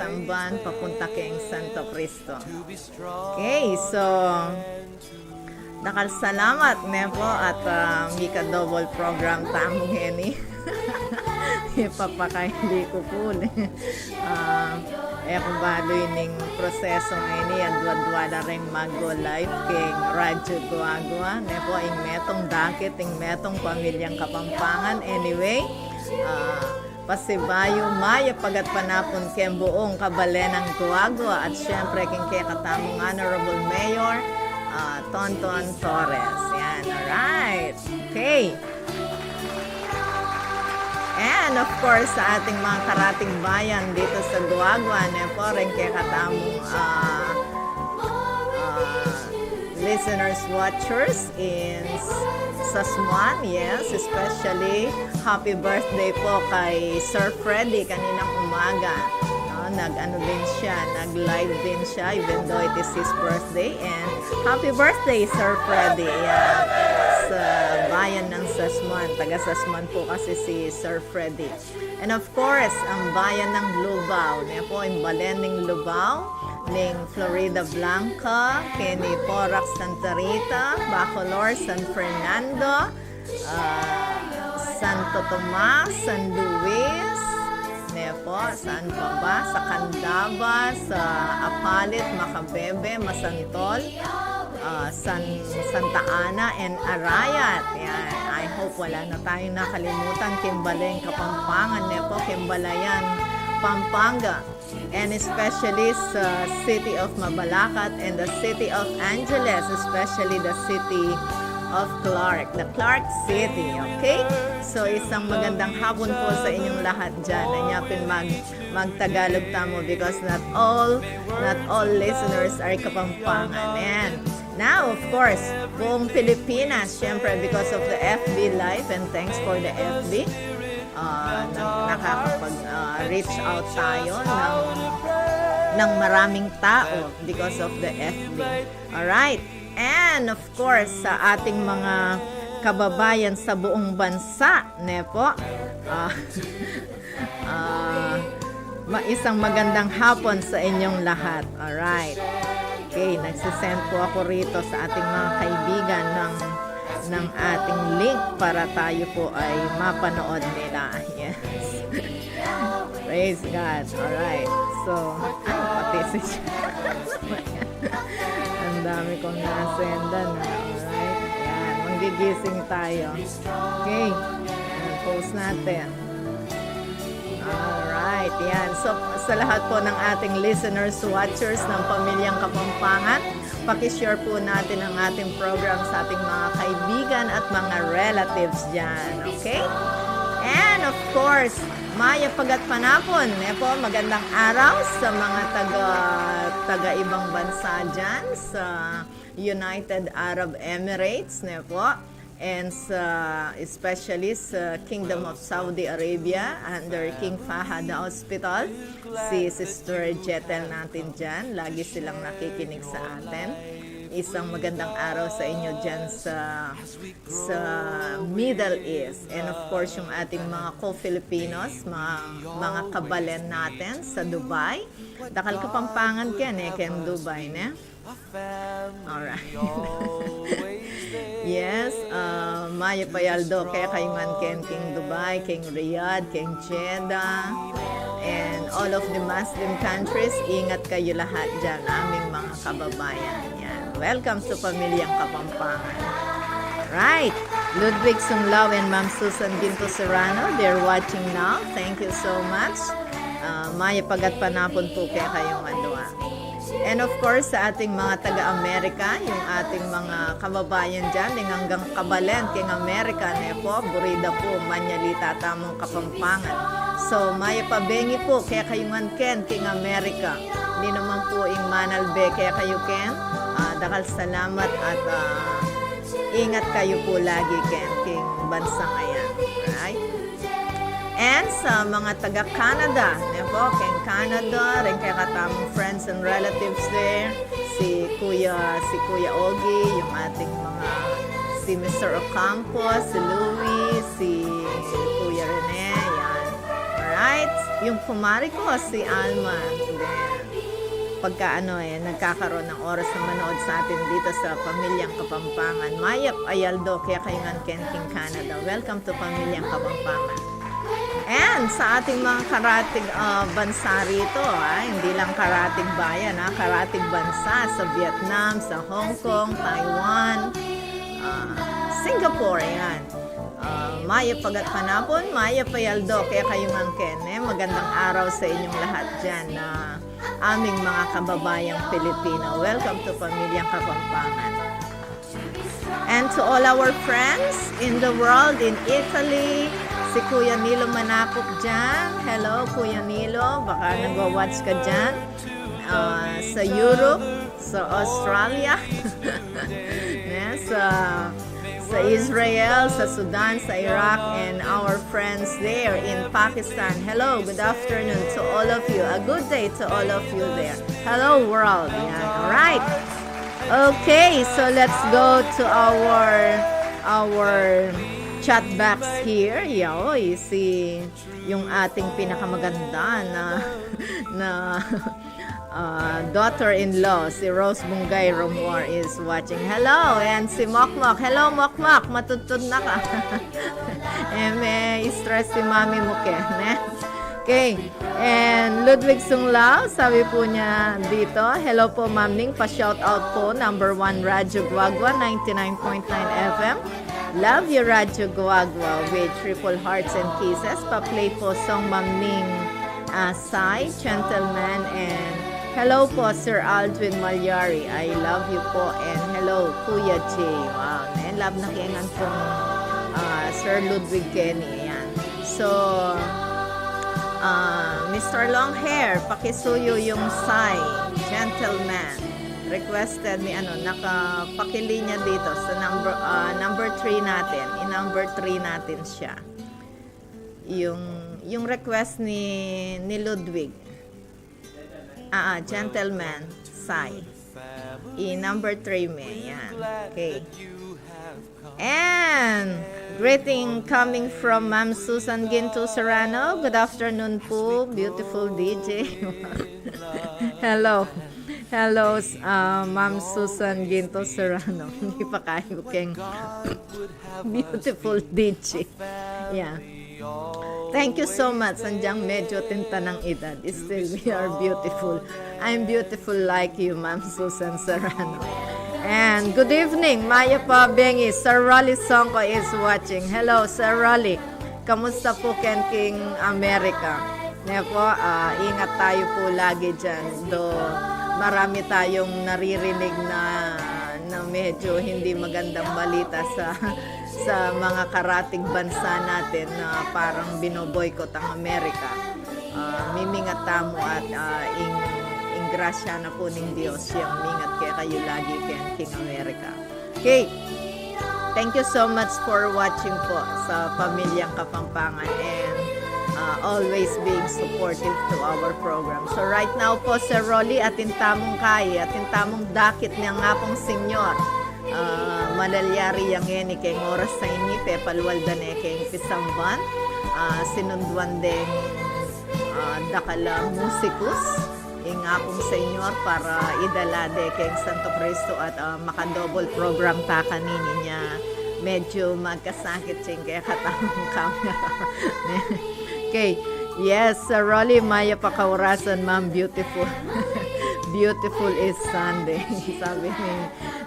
Tamban, papunta kay Santo Cristo. Okay, so dakal salamat nepo at mika double program tamong heni. Ipapakaili ko po kung badoy ning proseso ini yan dua-dua na rin mag-go live king Radyo Guagua nepo ing metong dakit ing metong pamilyang Kapampangan. Anyway, pasibayo maya pagat panapon ken buong kabalenang Guagua at syempre king kay katamong Honorable Mayor Tonton Torres. Yan, alright. Okay. And of course, sa ating mga karating bayan dito sa Guagua, nepo rin kay katamong listeners, watchers in Sasmuan. Yes, especially happy birthday po kay Sir Freddy kaninang umaga. Nag-ano din siya, nag-live din siya even though it is his birthday. And happy birthday, Sir Freddy. Sa bayan ng Sasmuan. Taga Sasmuan po kasi si Sir Freddy. And of course, ang bayan ng Lubao. Niya po, yung balen ng Lubao, ng Florida Blanca, Kenny Porac, Santa Rita, Bacolor, San Fernando, Santo Tomas, San Luis, Nepo, saan pa ba? Sa Candaba, sa Apalit, Macabebe, Masantol, Santa Ana, and Arayat. Yan. I hope wala na tayong nakalimutan. Kimbaleng Kapampangan, Nepo, Kimbalayan, Pampanga. And especially sa city of Mabalacat and the city of Angeles, especially the city of Clark, the Clark City, okay? So, isang magandang hapon po sa inyong lahat dyan. Nanyapin mag-Tagalog tamo because not all listeners are Kapampangan. And now, of course, buong Pilipinas, syempre because of the FB Live, and thanks for the FB, nakakapag-reach out tayo ng maraming tao because of the FB. Alright? And of course, sa ating mga kababayan sa buong bansa, nepo, isang magandang hapon sa inyong lahat. Alright. Okay, nagsisend po ako rito sa ating mga kaibigan ng ating link para tayo po ay mapanood nila. Yes. Praise God. Alright. So, pati si ang dami kong nasendan. Alright. Yan. Manggigising tayo. Okay. Post natin. Alright. Yan. So, sa lahat po ng ating listeners, watchers ng Pamilyang Kapampangan, pakishare po natin ang ating program sa ating mga kaibigan at mga relatives dyan. Okay? And of course, Maya pagat panapon. Nepo, magandang araw sa mga taga-ibang bansa dyan sa United Arab Emirates, nepo. And especially sa Kingdom of Saudi Arabia under King Fahad Hospital. Si Sister Jetel natin dyan. Lagi silang nakikinig sa atin. Isang magandang araw sa inyo dyan sa Middle East. And of course, yung ating mga co-Filipinos, mga kabalen natin sa Dubai. Dakal Kapampangan ken ken Dubai, ne? Alright. Yes, Maya Payaldo, kaya kayo man ken King Dubai, King Riyadh, King Jeddah, and all of the Muslim countries, ingat kayo lahat dyan, aming mga kababayan. Yan. Welcome sa Pamilyang Kapampangan. Right. Ludwig Sumlaw and Ma'am Susan Ginto Serrano, they're watching now. Thank you so much. Maya pagat panapon po kaya kayong adwa. And of course, sa ating mga taga-Amerika, yung ating mga kababayan dyan, yung hanggang kabalen, king Amerika, nepo, burida po, manyalita, tamong Kapampangan. So, maya pabengi po, kaya kayong ken, king Amerika. Hindi naman po yung manalbe, kaya kayo ken. Dakal salamat at ingat kayo po lagi, king bansa ngayon. Right? And sa mga taga-Canada, nepo, king Canada, rin kaya katamong friends and relatives there, si Kuya Ogie, yung ating mga, si Mr. Ocampo, si Louie, si Kuya Rene, yan. Alright, yung kumari ko, si Alma, kapag nagkakaroon ng oras na manood sa atin dito sa Pamilyang Kapampangan. Maya Ayaldo, kaya kayungan Kenting Canada. Welcome to Pamilyang Kapampangan. And sa ating mga karatig bansa rito, hindi lang karatig bayan, karatig bansa sa Vietnam, sa Hong Kong, Taiwan, Singapore, yan. Maya Pagat Panapon, Maya Payaldo, kaya kayong angken. Magandang araw sa inyong lahat dyan na aming mga kababayang Pilipino. Welcome to Pamilyang Kapampangan. And to all our friends in the world, in Italy, si Kuya Nilo Manapok dyan. Hello, Kuya Nilo. Baka nagwa-watch ka dyan. Sa Europe, sa Australia, sa Israel, sa Sudan, sa Iraq, and our friends there in Pakistan. Hello, good afternoon to all of you. A good day to all of you there. Hello, world. Yan. All right. Okay, so let's go to our chat box here. Yaoy, yung ating pinakamaganda na daughter-in-law, si Rose Bungay Romor is watching. Hello, and si Mokmok. Hello, Mokmok. Matutod na ka. May stress si mami mo, Ken. Okay. And Ludwig Sunglao, sabi po niya dito, hello po, Ma'am Ning. Pa-shout out po, number 1 Radyo Guagua, 99.9 FM. Love you, Radyo Guagua, with triple hearts and kisses. Pa-play po song Ma'am Ning Sai, Gentleman, and hello po, Sir Aldwin Malyari. I love you po. And hello, Kuya J. Wow. And love na kiyangan pong Sir Ludwig Kenny. Ayan. So, Mr. Longhair, pakisuyo yung Sai, Gentleman. Requested ni nakapakilinya dito sa number 3 natin. I-number 3 natin siya. Yung request ni Ludwig. Gentleman, Sai. Number 3 me. Yan. Okay. And greeting coming from Ma'am Susan Ginto Serrano. Good afternoon po, beautiful DJ. Hello. Hello, Ma'am Susan Ginto Serrano. Hindi pa kayo keng beautiful DJ. Yeah. Thank you so much. Sandyang medyo tinta ng edad. Still, we are beautiful. I'm beautiful like you, Ma'am Susan Serrano. And good evening, Maya Pabengi. Sir Rolly Songko is watching. Hello, Sir Rolly. Kamusta po, Ken King America? Po, ingat tayo po lagi dyan. Marami tayong naririnig na medyo hindi magandang balita sa mga karatig bansa natin na parang binoboykot ang Amerika. Mimingat tamo at grasya na po ng Diyos siyang mingat kaya kayo lagi King America. Okay. Thank you so much for watching po sa Pamilyang Kapampangan and always being supportive to our program. So right now po, Sir Rolly, atin tamong kaya, atin tamong dakit niya nga pong senyor. Malalyari yang eni kay oras sa ini, pepalwaldan kay pisamban, sinunduan deng dakala musikus. Nga pong senyor para idalade kay Santo Cristo at makadouble program ta kanini niya medyo magkasakit siyang kaya katamang camera. Okay. Yes, Sir Rolly, Maya Pakaurasan, Ma'am, beautiful. Beautiful is Sunday. Sabi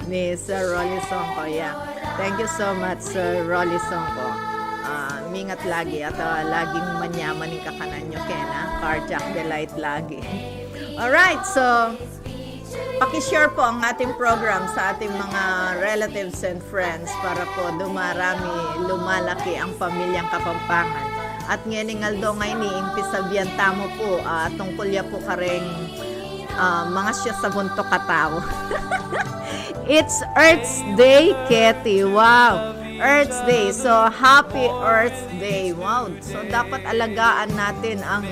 ni Sir Rolly Songko. Yeah. Thank you so much, Sir Rolly Songko. Mingat lagi at laging manyaman yung kakanan nyo, Kena. Carjack delight lagi. Alright, so pakishare po ang ating program sa ating mga relatives and friends para po lumalaki ang Pamilyang Kapampangan. At ngayon aldo ngayon impisabihan tamo po tungkol ya po kareng mga siya sa bunto katao. It's Earth's Day, Ketty. Wow! Earth's Day. So, happy Earth's Day. Wow. So, dapat alagaan natin ang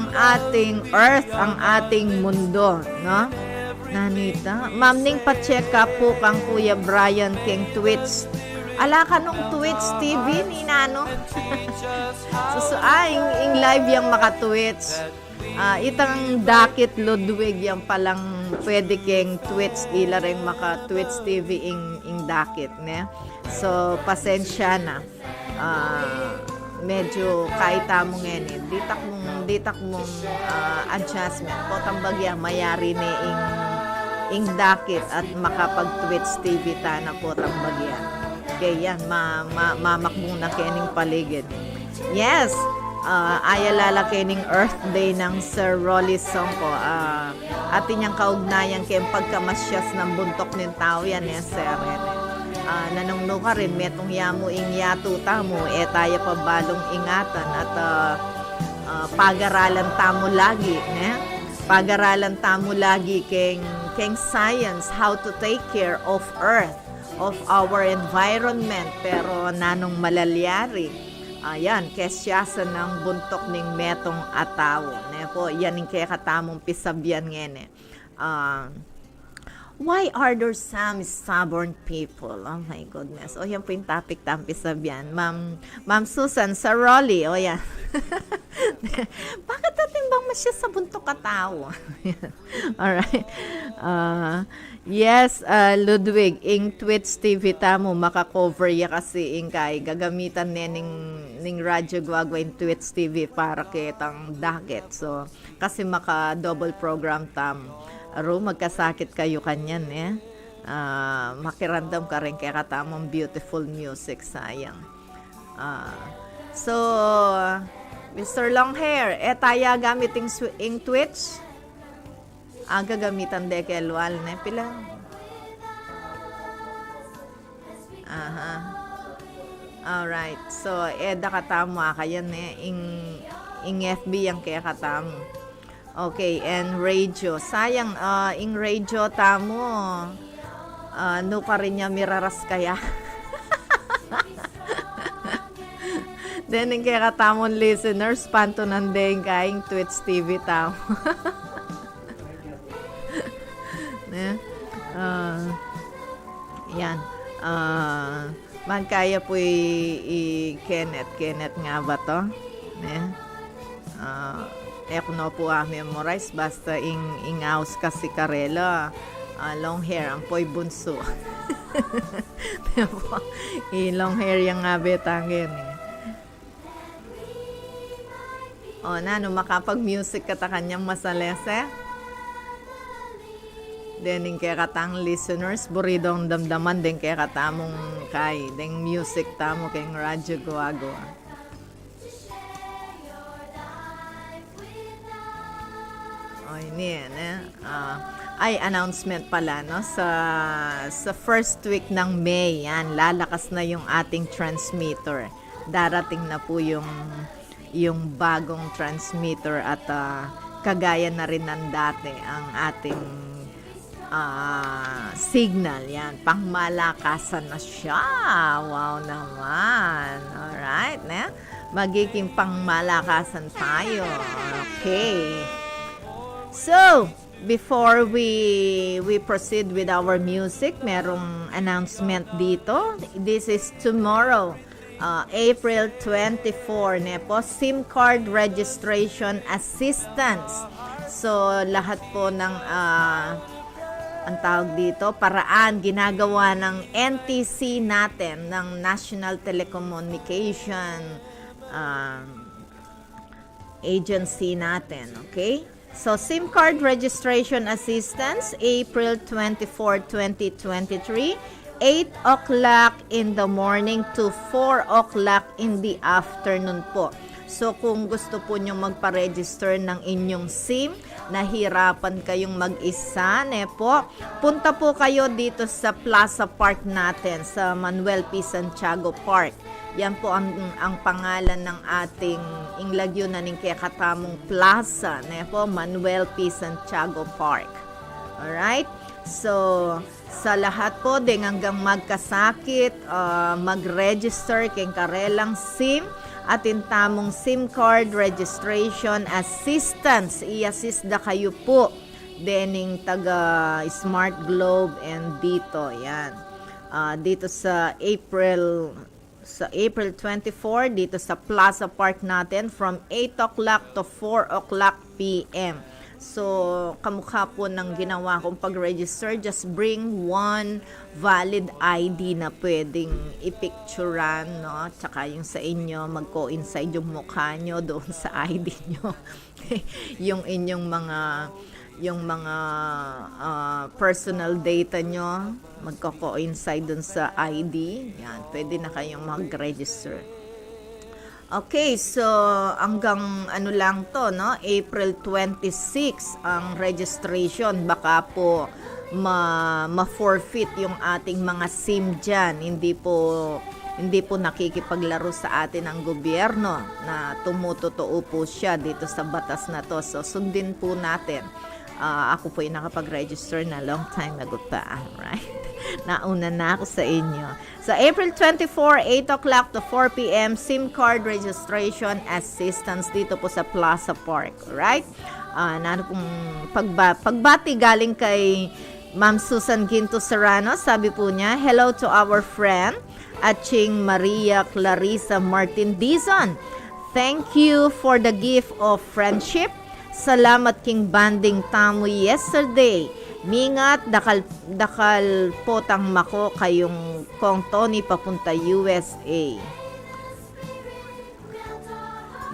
ating Earth, ang ating mundo, no? Nanita. Ma'am Ning, pa-check up po kang Kuya Brian King Twitch. Ala ka nung Twitch TV ni Nano. So, ing live yung maka-Twitch. Itang Dakit Ludwig yan palang pwede keng Twitch ila rin maka Twitch TV ing Dakit ne. So pasensya na. Medyo kaita mo ngayon ditak mong adjustment ko tambagya mayari ni ing Dakit at makapag Twitch TV ta na po tambagya. Okay yan mamakmong na kening paligid. Yes. Ayalala kening Earth Day ng Sir Rolly Songko. Atin niyang kaugnayan kayong pagkamasyas ng buntok ng tao yan Sir nanungno ka rin metong yamo ing yatuta mo tayo pa balong ingatan at pag-aralan tamo lagi pag-aralan tamo lagi keng science how to take care of Earth, of our environment, pero nanong malalyari ayan, kesyasan ng buntok ning metong atawo. Ne po, yan yung kaya katamong pisabyan ngene. Why are there some stubborn people? Oh my goodness. O yan po yung topic tang pisabyan. Ma'am Susan sa Rolly. O yan. Bakit natimbang mo siya sa buntok atawo? Alright. Yes, Ludwig, ing Twitch TV tamo maka-cover ya kasi ing kay gagamitan ning radyo gwagwa in Twitch TV para kitang Dakit. So, kasi maka-double program tamo. Aro, magkasakit kayo kanyan makirandam ka rin kaya katamang beautiful music, sayang. So, Mr. Longhair, taya gamiting ing Twitch? Gagamitan de kelwal ne pila. Alright. So, eda katamo kayan ing FB yang kaya katamo. Okay, and radio. Sayang, ing radio tamo, no ka rin niya miraras kaya. Then, yung kaya katamon listeners, panto nandeng kaing Twitch TV tamo. Yan. Man kaya po Kenneth nga ba to? Ekno po memorize basta ingaus kasi karela long hair ang poy bunso. Long hair yung nga betangin no makapag music kata kanyang masalese. Then kaya katang listeners buridong damdaman din kaya katamong kay ding music tamo kay radyo guago. Ay announcement pala no sa first week ng May yan lalakas na yung ating transmitter. Darating na po yung bagong transmitter at kagaya na rin ng dati ang ating signal yan. Pangmalakasan na siya. Wow naman. Alright, magiging pangmalakasan tayo. Okay. So, before we proceed with our music, merong announcement dito. This is tomorrow, April 24, po, SIM card registration assistance. So, lahat po ng ang tawag dito, paraan ginagawa ng NTC natin, ng National Telecommunication Agency natin, okay? So, SIM card registration assistance, April 24, 2023, 8 o'clock in the morning to 4 o'clock in the afternoon po. So, kung gusto po nyo magpa-register ng inyong SIM, nahirapan kayong mag-isa, po, punta po kayo dito sa Plaza Park natin, sa Manuel P. Santiago Park. Yan po ang pangalan ng ating inglagyo na ning kaya katamong plaza, po, Manuel P. Santiago Park. Alright? So, sa lahat po, din hanggang magkasakit, mag-register keng karelang SIM, atin tamong SIM card registration assistance. I-assist da kayo po. Dening taga Smart Globe and dito. Yan. Dito sa April 24, dito sa Plaza Park natin from 8 o'clock to 4 o'clock p.m. So, kamukha po ng ginawa kong pag-register, just bring one valid ID na pwedeng i-picturean, no? Tsaka yung sa inyo, mag-coincide yung mukha nyo doon sa ID nyo. yung inyong mga personal data nyo, magko-coincide doon sa ID. Yan, pwede na kayong mag-register. Okay, so hanggang ano lang to, no? April 26 ang registration. Baka po ma-forfeit yung ating mga SIM dyan. Hindi po nakikipaglaro sa atin ang gobyerno na tumutotoo po siya dito sa batas na to. So sundin po natin. Ako po yung nakapag-register na long time ago pa. Right? Nauna na ako sa inyo. So, April 24, 8 o'clock to 4 p.m. SIM card registration assistance dito po sa Plaza Park. Right? Pong pagbati galing kay Ma'am Susan Ginto Serrano. Sabi po niya, hello to our friend, Aching Maria Clarissa Martin Dizon. Thank you for the gift of friendship. Salamat king banding tamo yesterday. Mingat dakal potang mako kayong kong Tony papunta USA.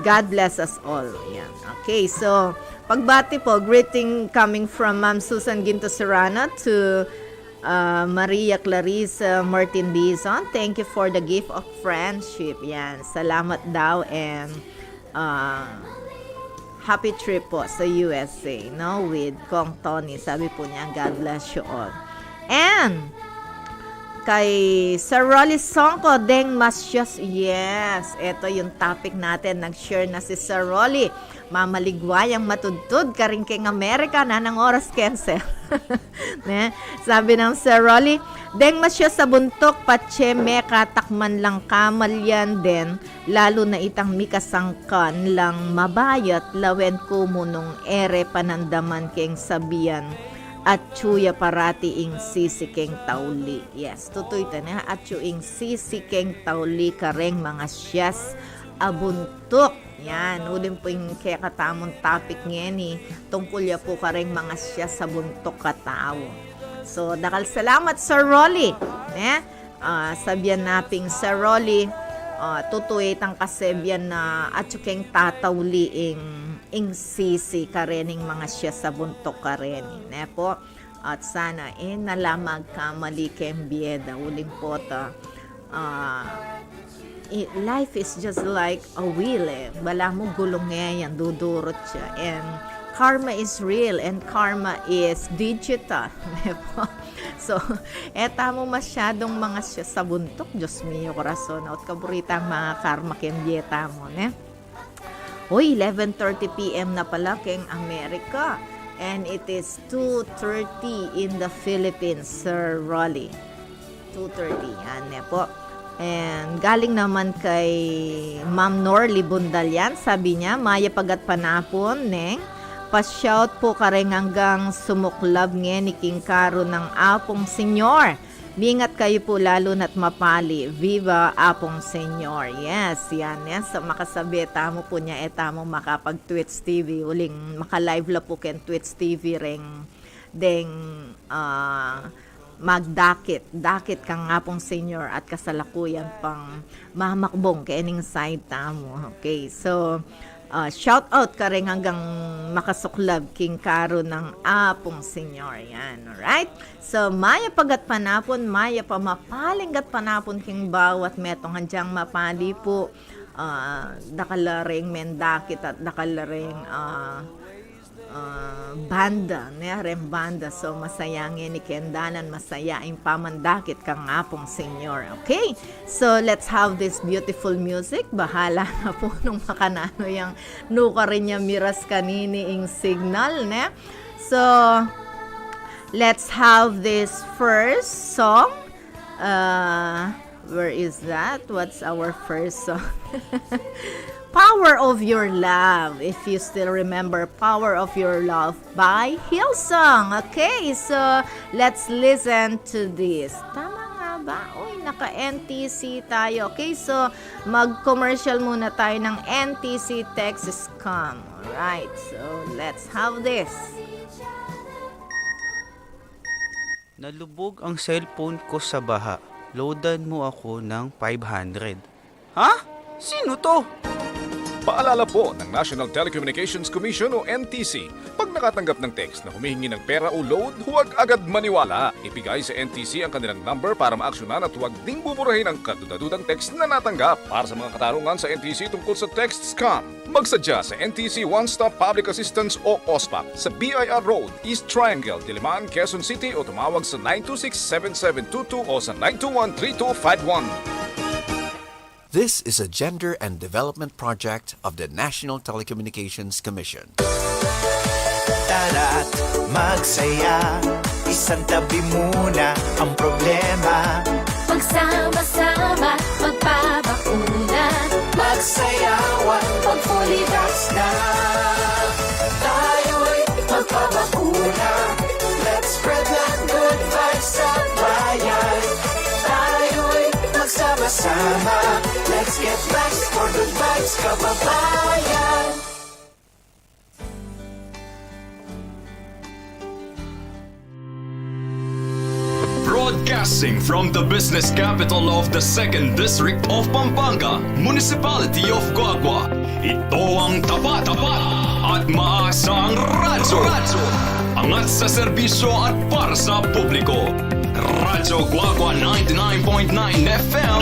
God bless us all. Yan. Okay, so pagbati po, greeting coming from Ma'am Susan Ginto Serrano to Maria Clarissa Martin Dizon. Thank you for the gift of friendship. Yan. Salamat daw and happy trip po sa USA, no? With Kong Tony. Sabi po niya, God bless you all. And kay Sir Rolly Songko, Deng Masyos. Yes, ito yung topic natin. Nag-share na si Sir Rolly. Mamaligwayang matudtod ka rin kay Amerika na ng oras cancel. Ne? Sabi ng Sir Rolly, Deng Masyos sa buntok, patse me katakman lang kamalyan din, lalo na itang mikasangkan lang mabayat, lawen kumunong ere panandaman keng sabiyan, at chuya parati ing sisikeng tauli. Yes, tutoy ta na, at ing sisikeng tauli kareng mga siyas abuntok. Yan, ulit po yung kaya katamong topic ngayon eh. Tungkol ya po kareng mga siyas sa buntok katao. So, dakal salamat Sir Rolly. Sabihan naping Sir Rolly, tutuit ang kasebyan na atsukeng tatawli ing sisi karening mga siya sa buntok karenin. Po. At sana nalamag ka mali kem bieda. Uling po ta. Life is just like a wheel eh. Bala mo gulong yan, dudurot siya. And karma is real and karma is digital. So, tamo masyadong mga siya sa buntok. Diyos mio, korason. At kaburitang mga karma kembieta mo. Uy, 11:30 p.m. na pala keng Amerika. And it is 2:30 in the Philippines, Sir Rolly. 2:30. Yan po. And galing naman kay Ma'am Norly Bundalian. Sabi niya, maya pagat panapon, neng. Pa-shout po kareng hanggang sumuklab nga ni King Caro ng Apong Senyor. Mingat kayo po lalo na't mapali. Viva Apong Senyor. Yes, yan. Yes. So, makasabi, tamo po niya, tamo makapag-Twitch TV. Uling maka-live la po ken Twitch TV ring deng magdakit kang Apong Senyor at kasalakuyan pang mamakbong kaining side tamo. Okay, so shout out ka rin hanggang makasuklab King Caro ng Apong Senyor. Yan, alright? So, maya pagat panapon, maya pa mapalinggat panapon king bawat metong handyang mapali po. Dakalaring mendakit at dakalaring banda, banda. So, masayangin ni Kendanan, masayaing pamandakit kang Apong Senyor. Okay? So, let's have this beautiful music. Bahala na po nung makanano yung nuka rin niya miras kanini ing signal, ne? So, let's have this first song. Where is that? What's our first song? Power of Your Love. If you still remember Power of Your Love by Hillsong. Okay, so let's listen to this. Tama nga ba? Uy, naka-NTC tayo. Okay, so mag-commercial muna tayo ng NTC Texas Com. Alright, so let's have this. Nalubog ang cellphone ko sa baha. Loadan mo ako ng 500. Ha? Sino to? Paalala po ng National Telecommunications Commission o NTC, pag nakatanggap ng text na humihingi ng pera o load, huwag agad maniwala. Ibigay sa NTC ang kanilang number para maaksyonan at huwag ding buburahin ang kadudadudang text na natanggap. Para sa mga katarungan sa NTC tungkol sa text scam, magsadya sa NTC One Stop Public Assistance o OSPAP sa BIR Road, East Triangle, Diliman, Quezon City o tumawag sa 926-7722 o sa 921-3251. This is a gender and development project of the National Telecommunications Commission. Tara't magsaya, isang tabi muna ang problema. Magsama-sama, magpabakuna. Magsayawan, pag fully vax na. Tayo'y magpabakuna. Let's spread that good vibes sa bayan. Tayo'y magsama-sama. Let's get vaxxed for good vibes, kababayan. Broadcasting from the business capital of the 2nd District of Pampanga, Municipality of Guagua. Ito ang tapat-tapat at maasang radyo. Angat sa serbisyo at para sa publiko. Radyo Guagua 99.9 FM.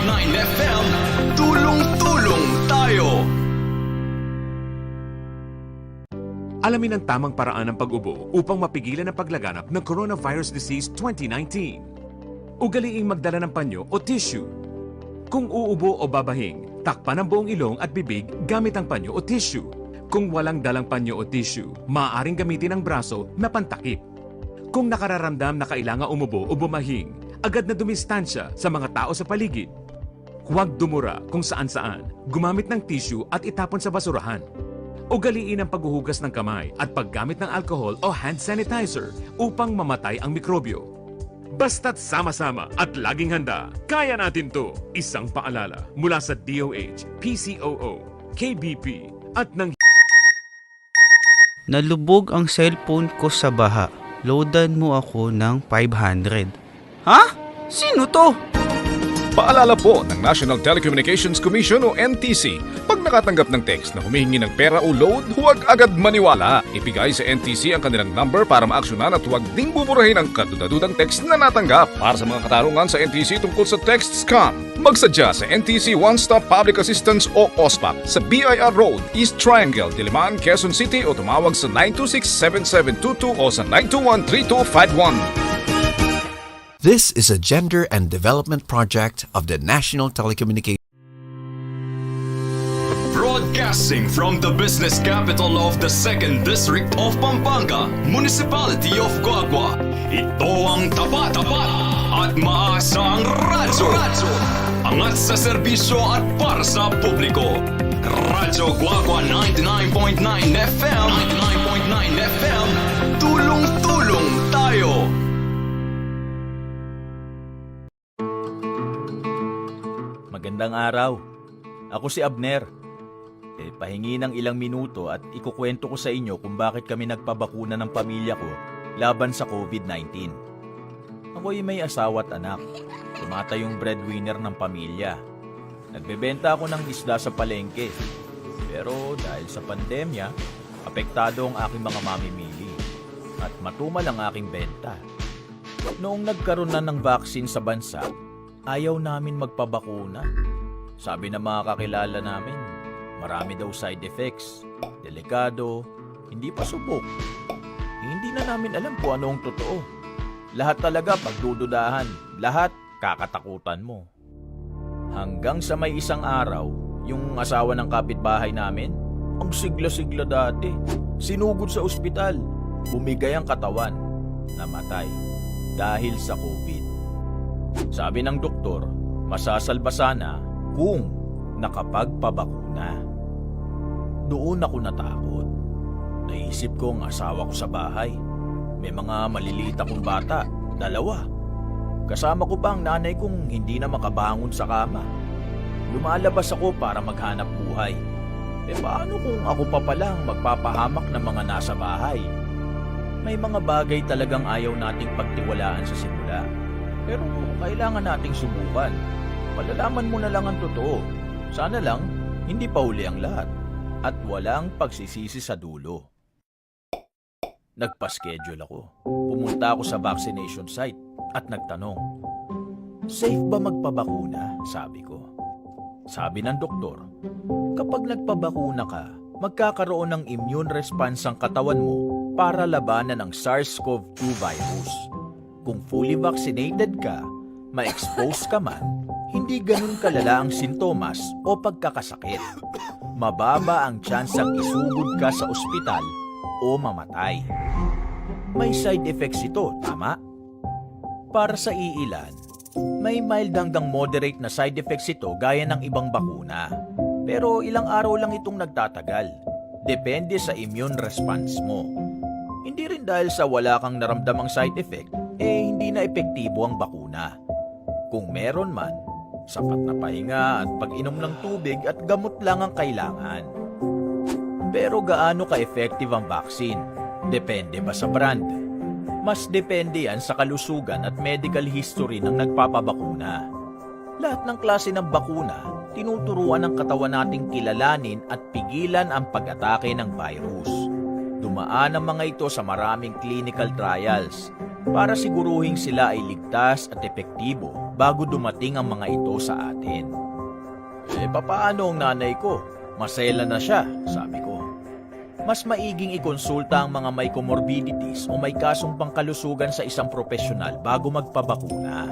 99.9 FM. Tulong-tulong tayo. Alamin ang tamang paraan ng pag-ubo upang mapigilan ang paglaganap ng Coronavirus Disease 2019. Ugaliing magdala ng panyo o tissue. Kung uubo o babahing, takpan ang buong ilong at bibig gamit ang panyo o tissue. Kung walang dalang panyo o tissue, maaaring gamitin ang braso na pantakip. Kung nakararamdam na kailangan umubo o bumahing, agad na dumistansya sa mga tao sa paligid. Huwag dumura kung saan-saan, gumamit ng tissue at itapon sa basurahan. Ugaliin ang paghuhugas ng kamay at paggamit ng alcohol o hand sanitizer upang mamatay ang mikrobyo. Basta't sama-sama at laging handa, kaya natin to! Isang paalala mula sa DOH, PCOO, KBP at ng Nalubog ang cellphone ko sa baha. Loadan mo ako ng 500. Ha? Sino to? Paalala po ng National Telecommunications Commission o NTC, pag nakatanggap ng text na humihingi ng pera o load, huwag agad maniwala. Ibigay sa NTC ang kanilang number para maaksyonan at huwag ding buburahin ang kadudadudang text na natanggap. Para sa mga katarungan sa NTC tungkol sa text scam, magsadya sa NTC One Stop Public Assistance o OSPAP sa BIR Road, East Triangle, Diliman, Quezon City o tumawag sa 926-7722 o sa 921-3251. This is a gender and development project of the National Telecommunications. Broadcasting from the business capital of the 2nd District of Pampanga, Municipality of Guagua. Ito ang tapat-tapat at maasang radyo. Angat sa serbisyo at para sa publiko. Radyo Guagua 99.9 FM. 99.9 FM. Tulong-tulong tayo. Magandang araw. Ako si Abner. Pahingi ng ilang minuto at ikukwento ko sa inyo kung bakit kami nagpabakuna ng pamilya ko laban sa COVID-19. Ako'y may asawa at anak. Tumata yung breadwinner ng pamilya. Nagbebenta ako ng isda sa palengke. Pero dahil sa pandemya, apektado ang aking mga mamimili at matumal ang aking benta. Noong nagkaroon na ng vaccine sa bansa, ayaw namin magpabakuna. Sabi ng mga kakilala namin, marami daw side effects, delikado, hindi pa subok. Hindi na namin alam kung ano ang totoo. Lahat talaga pagdududahan, lahat kakatakutan mo. Hanggang sa may isang araw, yung asawa ng kapitbahay namin, ang sigla-sigla dati, sinugod sa ospital, bumigay ang katawan, namatay dahil sa COVID. Sabi ng doktor, masasalba sana kung nakapagpabakuna. Doon ako natakot. Naisip ko ang asawa ko sa bahay. May mga maliliit akong bata, 2. Kasama ko pa ang nanay kong hindi na makabangon sa kama. Lumalabas ako para maghanap buhay. Paano kung ako pa palang magpapahamak ng mga nasa bahay? May mga bagay talagang ayaw nating pagtiwalaan sa simula. Pero kailangan nating subukan. Malalaman mo na lang ang totoo. Sana lang, hindi pa huli ang lahat. At walang pagsisisi sa dulo. Nagpa-schedule ako. Pumunta ako sa vaccination site at nagtanong, safe ba magpabakuna? Sabi ko. Sabi ng doktor, kapag nagpabakuna ka, magkakaroon ng immune response ang katawan mo para labanan ang SARS-CoV-2 virus. Kung fully vaccinated ka, ma-expose ka man, hindi ganun kalala ang sintomas o pagkakasakit. Mababa ang tsansang isugod ka sa ospital o mamatay. May side effects ito, tama? Para sa iilan, may mild hanggang moderate na side effects ito gaya ng ibang bakuna. Pero ilang araw lang itong nagtatagal. Depende sa immune response mo. Hindi rin dahil sa wala kang naramdamang side effect, hindi na epektibo ang bakuna. Kung meron man, sapat na pahinga at pag-inom ng tubig at gamot lang ang kailangan. Pero gaano ka-effective ang vaccine? Depende ba sa brand? Mas depende yan sa kalusugan at medical history ng nagpapabakuna. Lahat ng klase ng bakuna, tinuturuan ng katawan nating kilalanin at pigilan ang pag-atake ng virus. Dumaan ang mga ito sa maraming clinical trials para siguruhin sila ay ligtas at epektibo bago dumating ang mga ito sa atin. Papaano ang nanay ko? Masela na siya, sabi ko. Mas maiging ikonsulta ang mga may comorbidities o may kasong pangkalusugan sa isang profesional bago magpabakuna.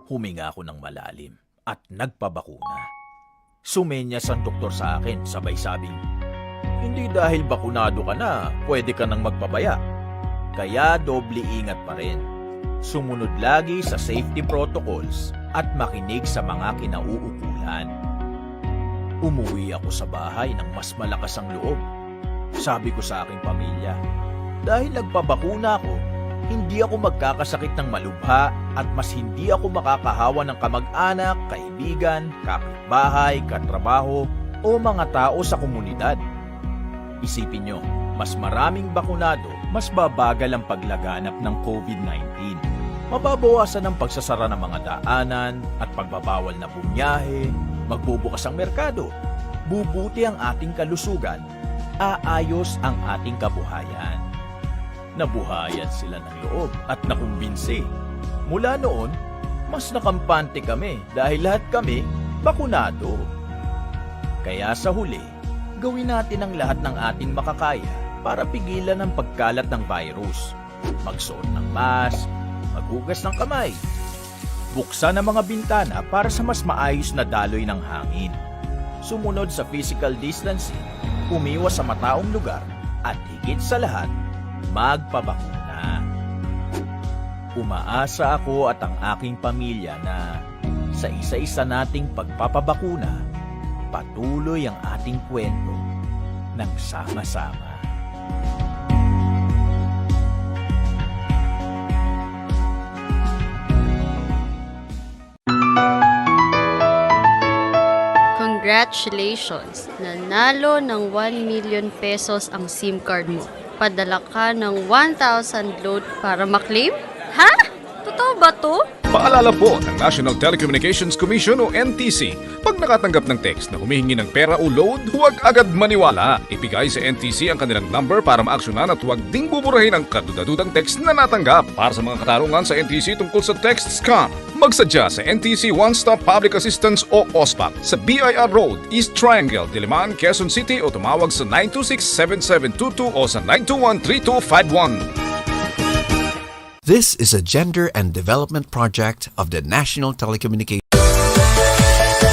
Huminga ako ng malalim at nagpabakuna. Sumenyas ang doktor sa akin, sabay sabing, hindi dahil bakunado ka na, pwede ka nang magpabaya. Kaya doble ingat pa rin. Sumunod lagi sa safety protocols at makinig sa mga kinauukulan. Umuwi ako sa bahay ng mas malakas ang loob. Sabi ko sa aking pamilya, dahil nagpabakuna ako, hindi ako magkakasakit ng malubha at mas hindi ako makakahawa ng kamag-anak, kaibigan, kapitbahay, katrabaho o mga tao sa komunidad. Isipin nyo, mas maraming bakunado, mas babagal ang paglaganap ng COVID-19. Mababawasan ang pagsasara ng mga daanan at pagbabawal na bumiyahe, magbubukas ang merkado, bubuti ang ating kalusugan, aayos ang ating kabuhayan. Nabuhayan sila ng loob at nakumbinsi. Mula noon, mas nakampante kami dahil lahat kami bakunado. Kaya sa huli, gawin natin ang lahat ng ating makakaya para pigilan ang pagkalat ng virus. Magsuot ng mask, maghugas ng kamay, buksan ang mga bintana para sa mas maayos na daloy ng hangin. Sumunod sa physical distancing, umiwas sa mataong lugar, at higit sa lahat, magpabakuna. Umaasa ako at ang aking pamilya na sa isa-isa nating pagpapabakuna, patuloy ang ating kwento ng sama-sama. Congratulations! Nanalo ng 1 million pesos ang SIM card mo. Padala ka ng 1,000 load para maklaim? Ha? Totoo ba to? Paalala po ng National Telecommunications Commission o NTC, pag nakatanggap ng text na humihingi ng pera o load, huwag agad maniwala. Ibigay sa NTC ang kanilang number para maaksyonan at huwag ding buburahin ang kadudadudang text na natanggap. Para sa mga katarungan sa NTC tungkol sa text scam, magsadya sa NTC One Stop Public Assistance o OSPAP sa BIR Road, East Triangle, Diliman, Quezon City o tumawag sa 926-7722 o sa 921-3251. This is a gender and development project of the National Telecommunications.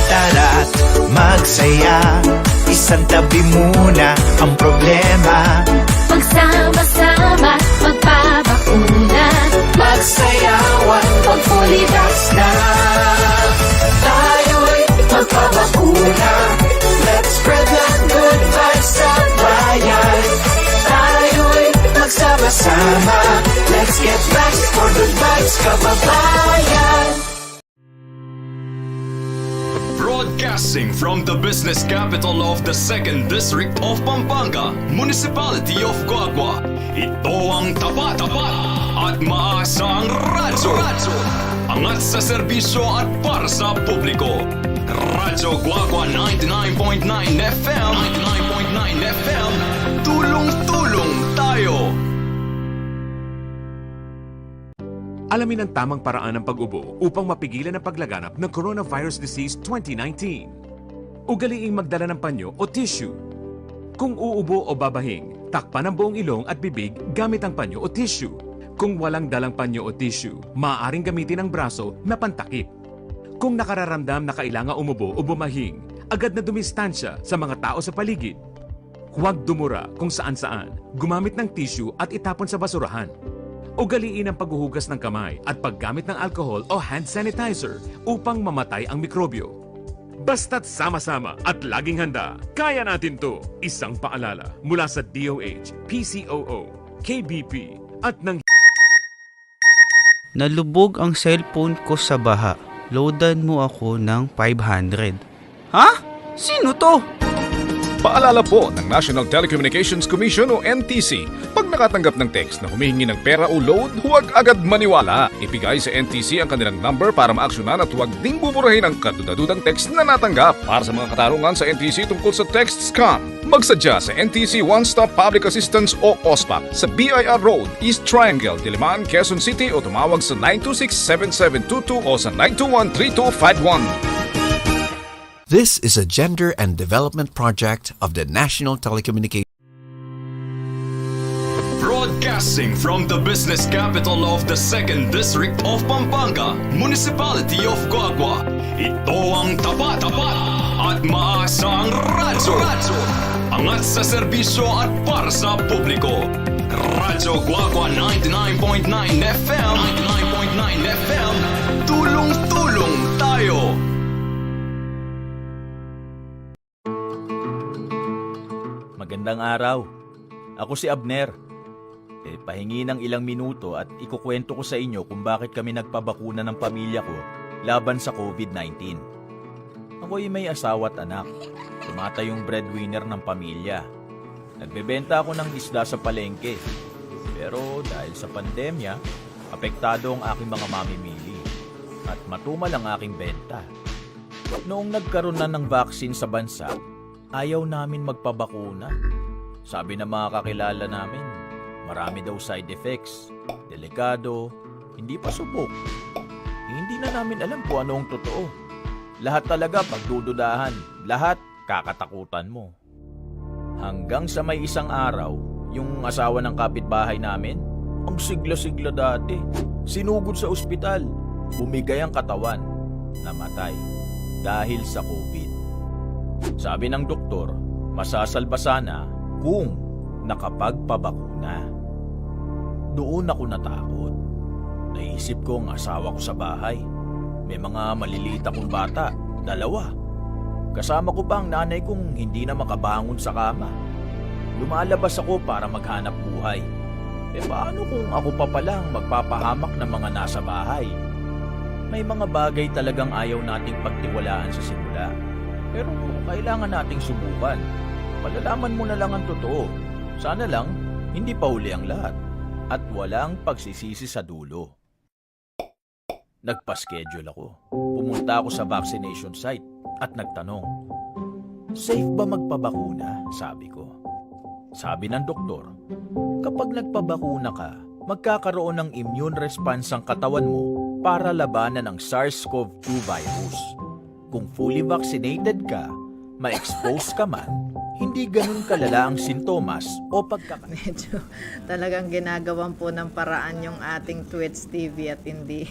Tara't magsaya, isang tabi muna ang problema. Magsama-sama, magpabakuna. Magsayawan pag fully vax na. Tayo'y magpabakuna. Let's spread the good vibes sa bayan. Tayo'y magsama-sama. Let's get vaxxed for good vibes, kababayan. Broadcasting from the business capital of the 2nd District of Pampanga, Municipality of Guagua. Ito ang tapat at maasang radyo. Angat sa serbisyo at para sa publiko. Radyo Guagua 99.9 FM. 99.9 FM. Tulong-tulong tayo. Alamin ang tamang paraan ng pag-ubo upang mapigilan ang paglaganap ng Coronavirus Disease 2019. Ugaliing magdala ng panyo o tissue. Kung uubo o babahing, takpan ang buong ilong at bibig gamit ang panyo o tissue. Kung walang dalang panyo o tissue, maaaring gamitin ang braso na pantakip. Kung nakararamdam na kailangan umubo o bumahing, agad na dumistansya sa mga tao sa paligid. Huwag dumura kung saan-saan, gumamit ng tissue at itapon sa basurahan. Ugaliin ang paghuhugas ng kamay at paggamit ng alcohol o hand sanitizer upang mamatay ang mikrobyo. Basta't sama-sama at laging handa, kaya natin to! Isang paalala mula sa DOH, PCOO, KBP at ng Nalubog ang cellphone ko sa baha. Loadan mo ako ng 500. Ha? Sino to? Paalala po ng National Telecommunications Commission o NTC, pag nakatanggap ng text na humihingi ng pera o load, huwag agad maniwala. Ibigay sa NTC ang kanilang number para maaksyonan at huwag ding buburahin ang kadudadudang text na natanggap. Para sa mga katarungan sa NTC tungkol sa text scam, magsadya sa NTC One Stop Public Assistance o OSPAP sa BIR Road, East Triangle, Diliman, Quezon City o tumawag sa 926-7722 o sa 921-3251. This is a gender and development project of the National Telecommunications. Broadcasting from the business capital of the 2nd District of Pampanga, Municipality of Guagua. Ito ang tapat at maasang radyo. Angat sa serbisyo at para sa publiko. Radyo Guagua 99.9 FM. 99.9 FM. Tulong-tulong tayo. Magandang araw. Ako si Abner. Pahingi ng ilang minuto at ikukwento ko sa inyo kung bakit kami nagpabakuna ng pamilya ko laban sa COVID-19. Ako'y may asawa at anak. Tumatayong breadwinner ng pamilya. Nagbebenta ako ng isda sa palengke. Pero dahil sa pandemya, apektado ang aking mga mamimili at matumal ang aking benta. Noong nagkaroon na ng vaccine sa bansa, ayaw namin magpabakuna. Sabi ng mga kakilala namin, marami daw side effects, delikado, hindi pa subok. Hindi na namin alam kung ano ang totoo. Lahat talaga pagdududahan, lahat kakatakutan mo. Hanggang sa may isang araw, yung asawa ng kapitbahay namin, ang sigla-sigla dati, sinugod sa ospital, bumigay ang katawan, namatay dahil sa COVID. Sabi ng doktor, masasalba sana kung nakapagpabakuna. Doon ako natakot. Naisip ko ang asawa ko sa bahay. May mga maliliit akong bata, 2. Kasama ko pa ang nanay kong hindi na makabangon sa kama. Lumalabas ako para maghanap buhay. Paano kung ako pa palang magpapahamak ng mga nasa bahay? May mga bagay talagang ayaw nating pagtiwalaan sa simula. Pero kailangan nating subukan. Palalaman mo na lang ang totoo. Sana lang, hindi pa huli ang lahat. At walang pagsisisi sa dulo. Nagpa-schedule ako. Pumunta ako sa vaccination site at nagtanong, safe ba magpabakuna? Sabi ko. Sabi ng doktor, kapag nagpabakuna ka, magkakaroon ng immune response ang katawan mo para labanan ang SARS-CoV-2 virus. Kung fully vaccinated ka, ma-expose ka man, hindi ganun kalala ang sintomas o Medyo talagang ginagawan po ng paraan yung ating Twitch TV at hindi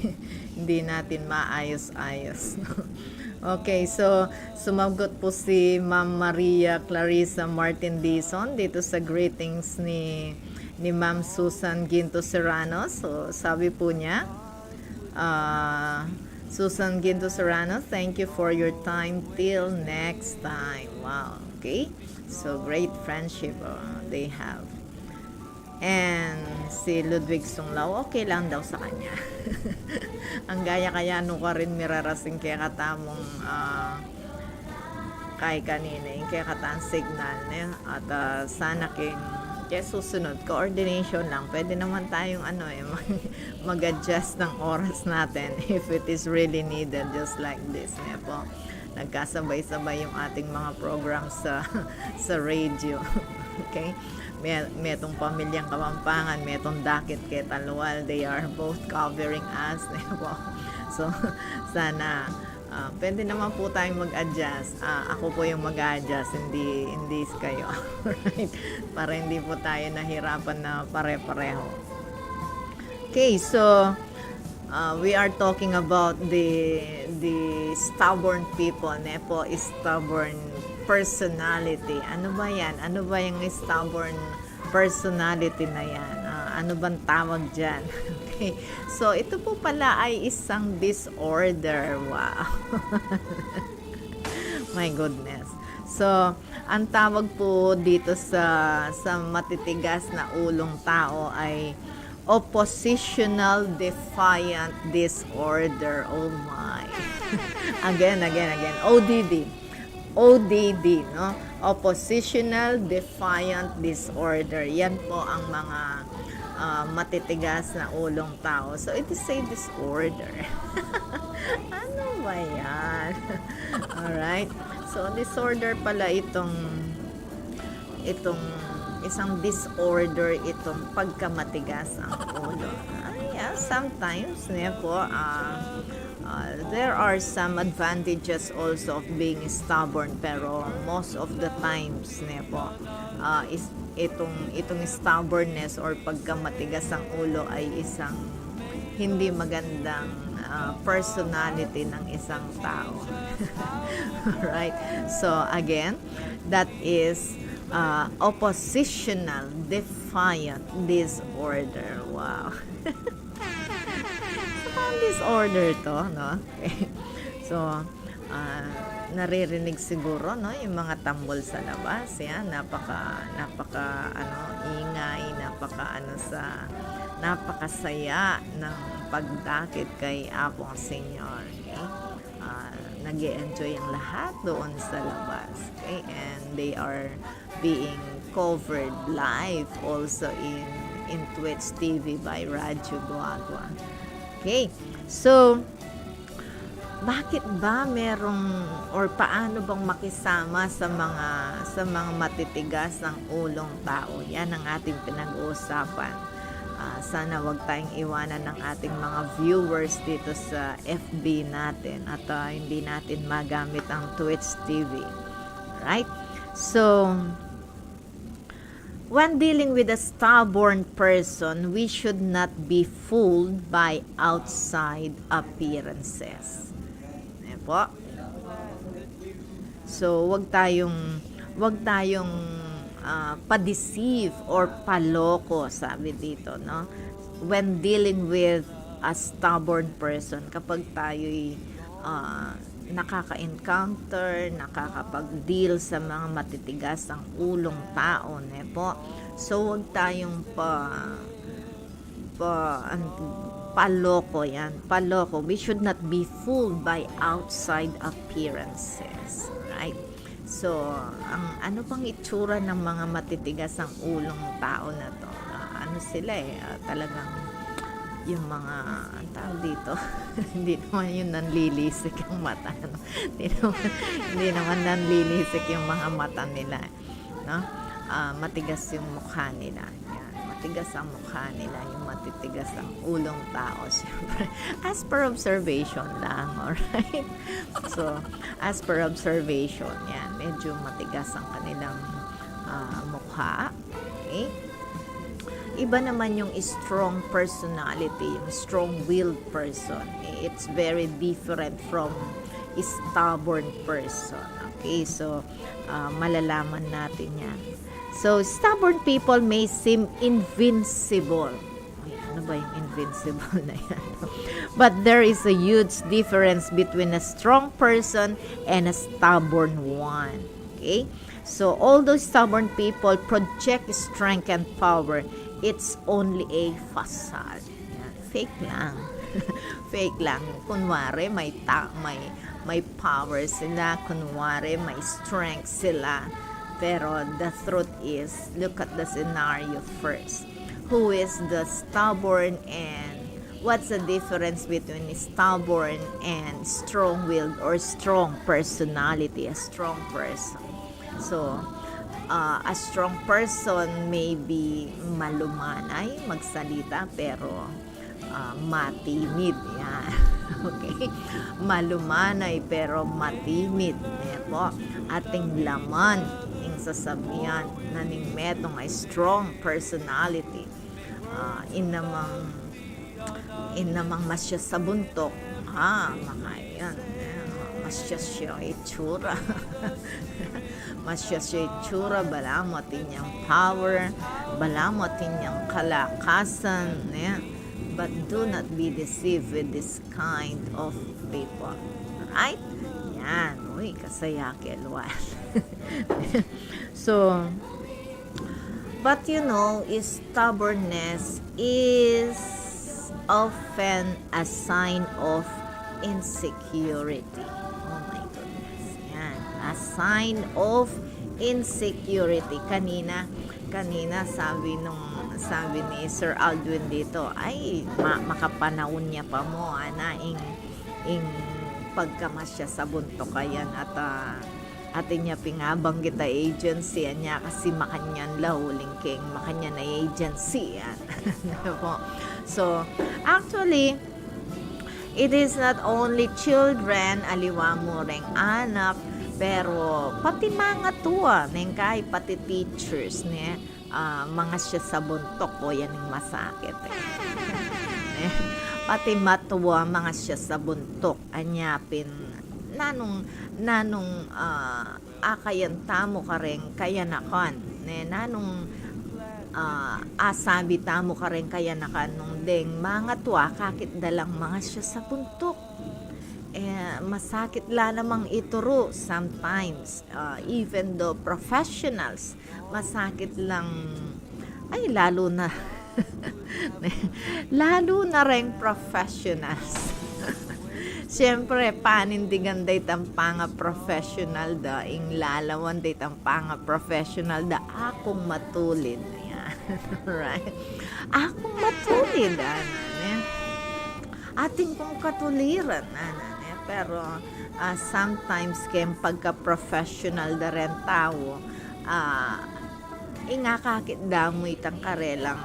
natin maayos-ayos. Okay, so sumagot po si Ma'am Maria Clarissa Martin Dizon dito sa greetings ni Ma'am Susan Ginto Serrano. So sabi po niya, Susan Ginto Serrano, thank you for your time till next time. Wow, okay. So great friendship they have. And si Ludwig Sunglaw, okay lang daw sa kanya. Ang gaya kaya no ka rin mirarasing kaya katamong kay kanina yung kaya katang signal ne at sana kaya susunod coordination lang pwede naman tayong mag-adjust ng oras natin if it is really needed just like this ne po nagkasabay-sabay yung ating mga programs sa radio. Okay, may itong Pamilyang Kapampangan, may itong Dakit Ketalwal, they are both covering us ne po. So sana pwede naman po tayong mag-adjust. Ako po yung mag-adjust, hindi kayo. Right? Para hindi po tayo nahirapan na pare-pareho. Okay, so we are talking about the stubborn people. Nepo, stubborn personality. Ano ba yan? Ano ba yung stubborn personality na yan? Ano bang tawag dyan? Okay. So, ito po pala ay isang disorder. Wow. My goodness. So, ang tawag po dito sa matitigas na ulong tao ay oppositional defiant disorder. Oh my. Again. ODD, no? Oppositional defiant disorder. Yan po ang mga matitigas na ulong tao. So, it is a disorder. Ano ba yan? Alright. So, disorder pala itong isang disorder itong pagkamatigas ang ulo. Yeah, sometimes, there are some advantages also of being stubborn, pero most of the times, itong stubbornness or pagkamatigas ang ulo ay isang hindi magandang personality ng isang tao. Right? So again, that is oppositional defiant disorder. Wow. Disorder to, no? Okay. So, naririnig siguro, no, yung mga tambol sa labas, yan, napaka ingay, napakasaya ng pagdakit kay Apong Senyor, okay? Nag-e-enjoy ang lahat doon sa labas, okay? And they are being covered live also in Twitch TV by Radyo Guagua. Okay, so bakit ba paano bang makisama sa mga matitigas ng ulong tao? Yan ang ating pinag-uusapan. Sana wag tayong iwanan ng ating mga viewers dito sa FB natin at hindi natin magamit ang Twitch TV. Right? So, when dealing with a stubborn person, we should not be fooled by outside appearances. Ayan po. So, wag tayong pa-deceive or paloko, sabi dito, no? When dealing with a stubborn person, kapag tayo'y nakaka-encounter, nakakapag-deal sa mga matitigas ang ulong tao, po. So, huwag tayong paloko yan. Paloko. We should not be fooled by outside appearances. Right? So, ano bang itsura ng mga matitigas ang ulong tao na to? Ano sila talagang yung mga tawag dito, hindi naman yung nanlilisik yung mata, no? hindi naman nanlilisik yung mga mata nila, no? Matigas yung mukha nila. Yan. Matigas ang mukha nila, yung matitigas ang ulong tao, siyempre. As per observation lang, alright? So, as per observation, yan, medyo matigas ang kanilang mukha. Okay? Iba naman yung strong personality, yung strong-willed person. It's very different from a stubborn person. Okay, so malalaman natin yan. So, stubborn people may seem invincible. Ay, ano ba yung invincible na yan? But there is a huge difference between a strong person and a stubborn one. Okay? So, although stubborn people project strength and power, it's only a facade. Yan. Fake lang. Fake lang. Kunwari, may may power sila, kunwari may strength sila. Pero the truth is, look at the scenario first. Who is the stubborn, and what's the difference between stubborn and strong-willed or strong personality, a strong person? So, a strong person may be malumanay, magsalita, pero matimid. Yan. Okay? Malumanay, pero matimid. Yan po. Ating laman, ing sasabihan, na ning metong ay strong personality. Inamang masya sa buntok. Makayan. Masya siya itsura. Masya siya itsura, balamotin niyang power, balamotin niyang kalakasan. But do not be deceived with this kind of people. Right? Yan. Uy, kasaya kelwan. So, but stubbornness is often a sign of insecurity. Oh my goodness. Yan. A sign of insecurity. Kanina sabi ni Sir Aldwin dito, ay makapanahon niya pa mo ing pagkamasya sa buntok kayan at atin niya pingabang kita agency niya kasi makanyan lahuling king makanyan na agency yan. So actually it is not only children aliwa mo ring anak, pero pati mga tuwa neng kay pati teachers mga siya sa buntok po yan yung masakit pati matuwa mga siya sa buntok anyapin nanong akayan tamo ka rin kaya nakan nanong asabi tamo ka rin kaya nakan nung deng mga tuwa kakit dalang mga siya sa buntok. Masakit la namang ituro sometimes, even though professionals, masakit lang, ay lalo na rin professionals. Siyempre, panindigan day tampanga professional da, ing lalawan day tampanga professional da, akong matulid. Ayan. Right? Akong matulid, ating kong katuliran, pero sometimes kem pagka-professional da rin tao, ingakakit da mo itang karelang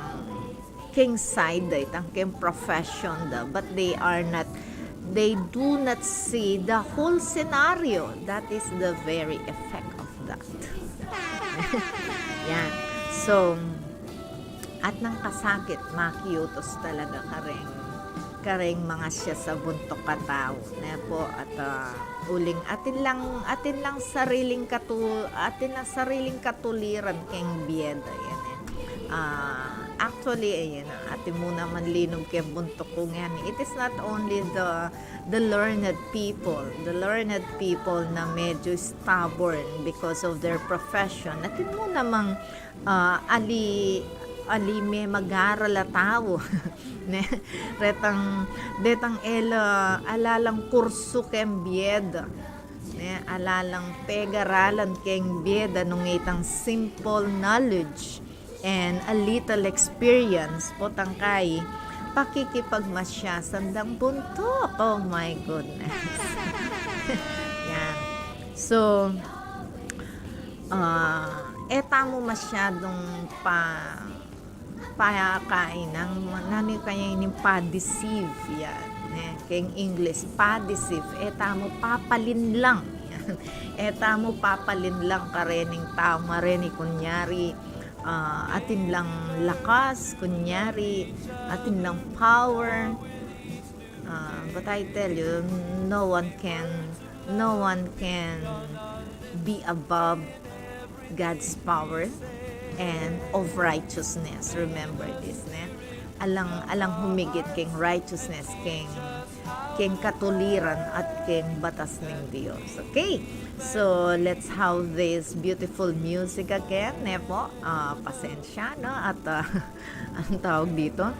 king side da itang kem profession da, but they do not see the whole scenario. That is the very effect of that. Yan. So, at nang kasakit, makiutos talaga kareng mga siya sa buntok katao. Po, at uling atin lang sariling katuliran keng biyeda yan. Actually, ayan, atin muna manlinog kay buntok kong yan. It is not only the learned people na medyo stubborn because of their profession. Atin muna mang ali me mag-aral tao. Detang alalang kurso kem bieda. Alalang pegaralan keng bieda nung itang simple knowledge and a little experience po tangkay pakikipagmasya sandang buntok. Oh my goodness. Yan. So, etamo masyadong pakain ng nani kaya yung pa-deceive yan. Keng English, pa-deceive. Etamo papalin lang. Etamo papalin lang karening tao mareni kunyari atin lang lakas, kunyari, atin lang power. But I tell you, no one can be above God's power and of righteousness. Remember this, alang humigit keng righteousness, keng katuliran at keng batas ng Diyos. Okay, so let's have this beautiful music again. Po, pasensya, no? At ang tawag dito,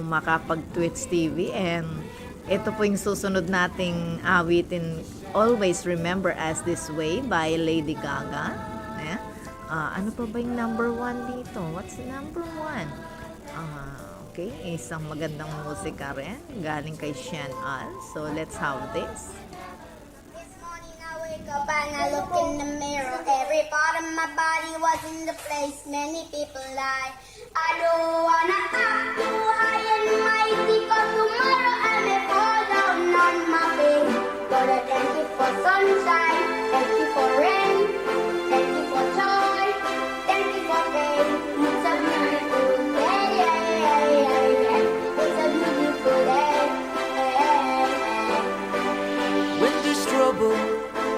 makapag-Twitch TV and Ito po yung susunod nating awitin, Always Remember Us This Way by Lady Gaga. Eh? Ano pa ba yung number 1 dito? What's number 1? Okay, isang magandang musika rin. Galing kay Sean Al. So, let's have this. This morning I wake up and I look in the mirror. Every part of my body was in the place many people lie. I don't wanna act too high and mighty, 'cause tomorrow I may fall down on my face. But I thank you for sunshine, thank you for rain, thank you for joy, thank you for pain. It's a beautiful day, it's a beautiful day. When there's trouble,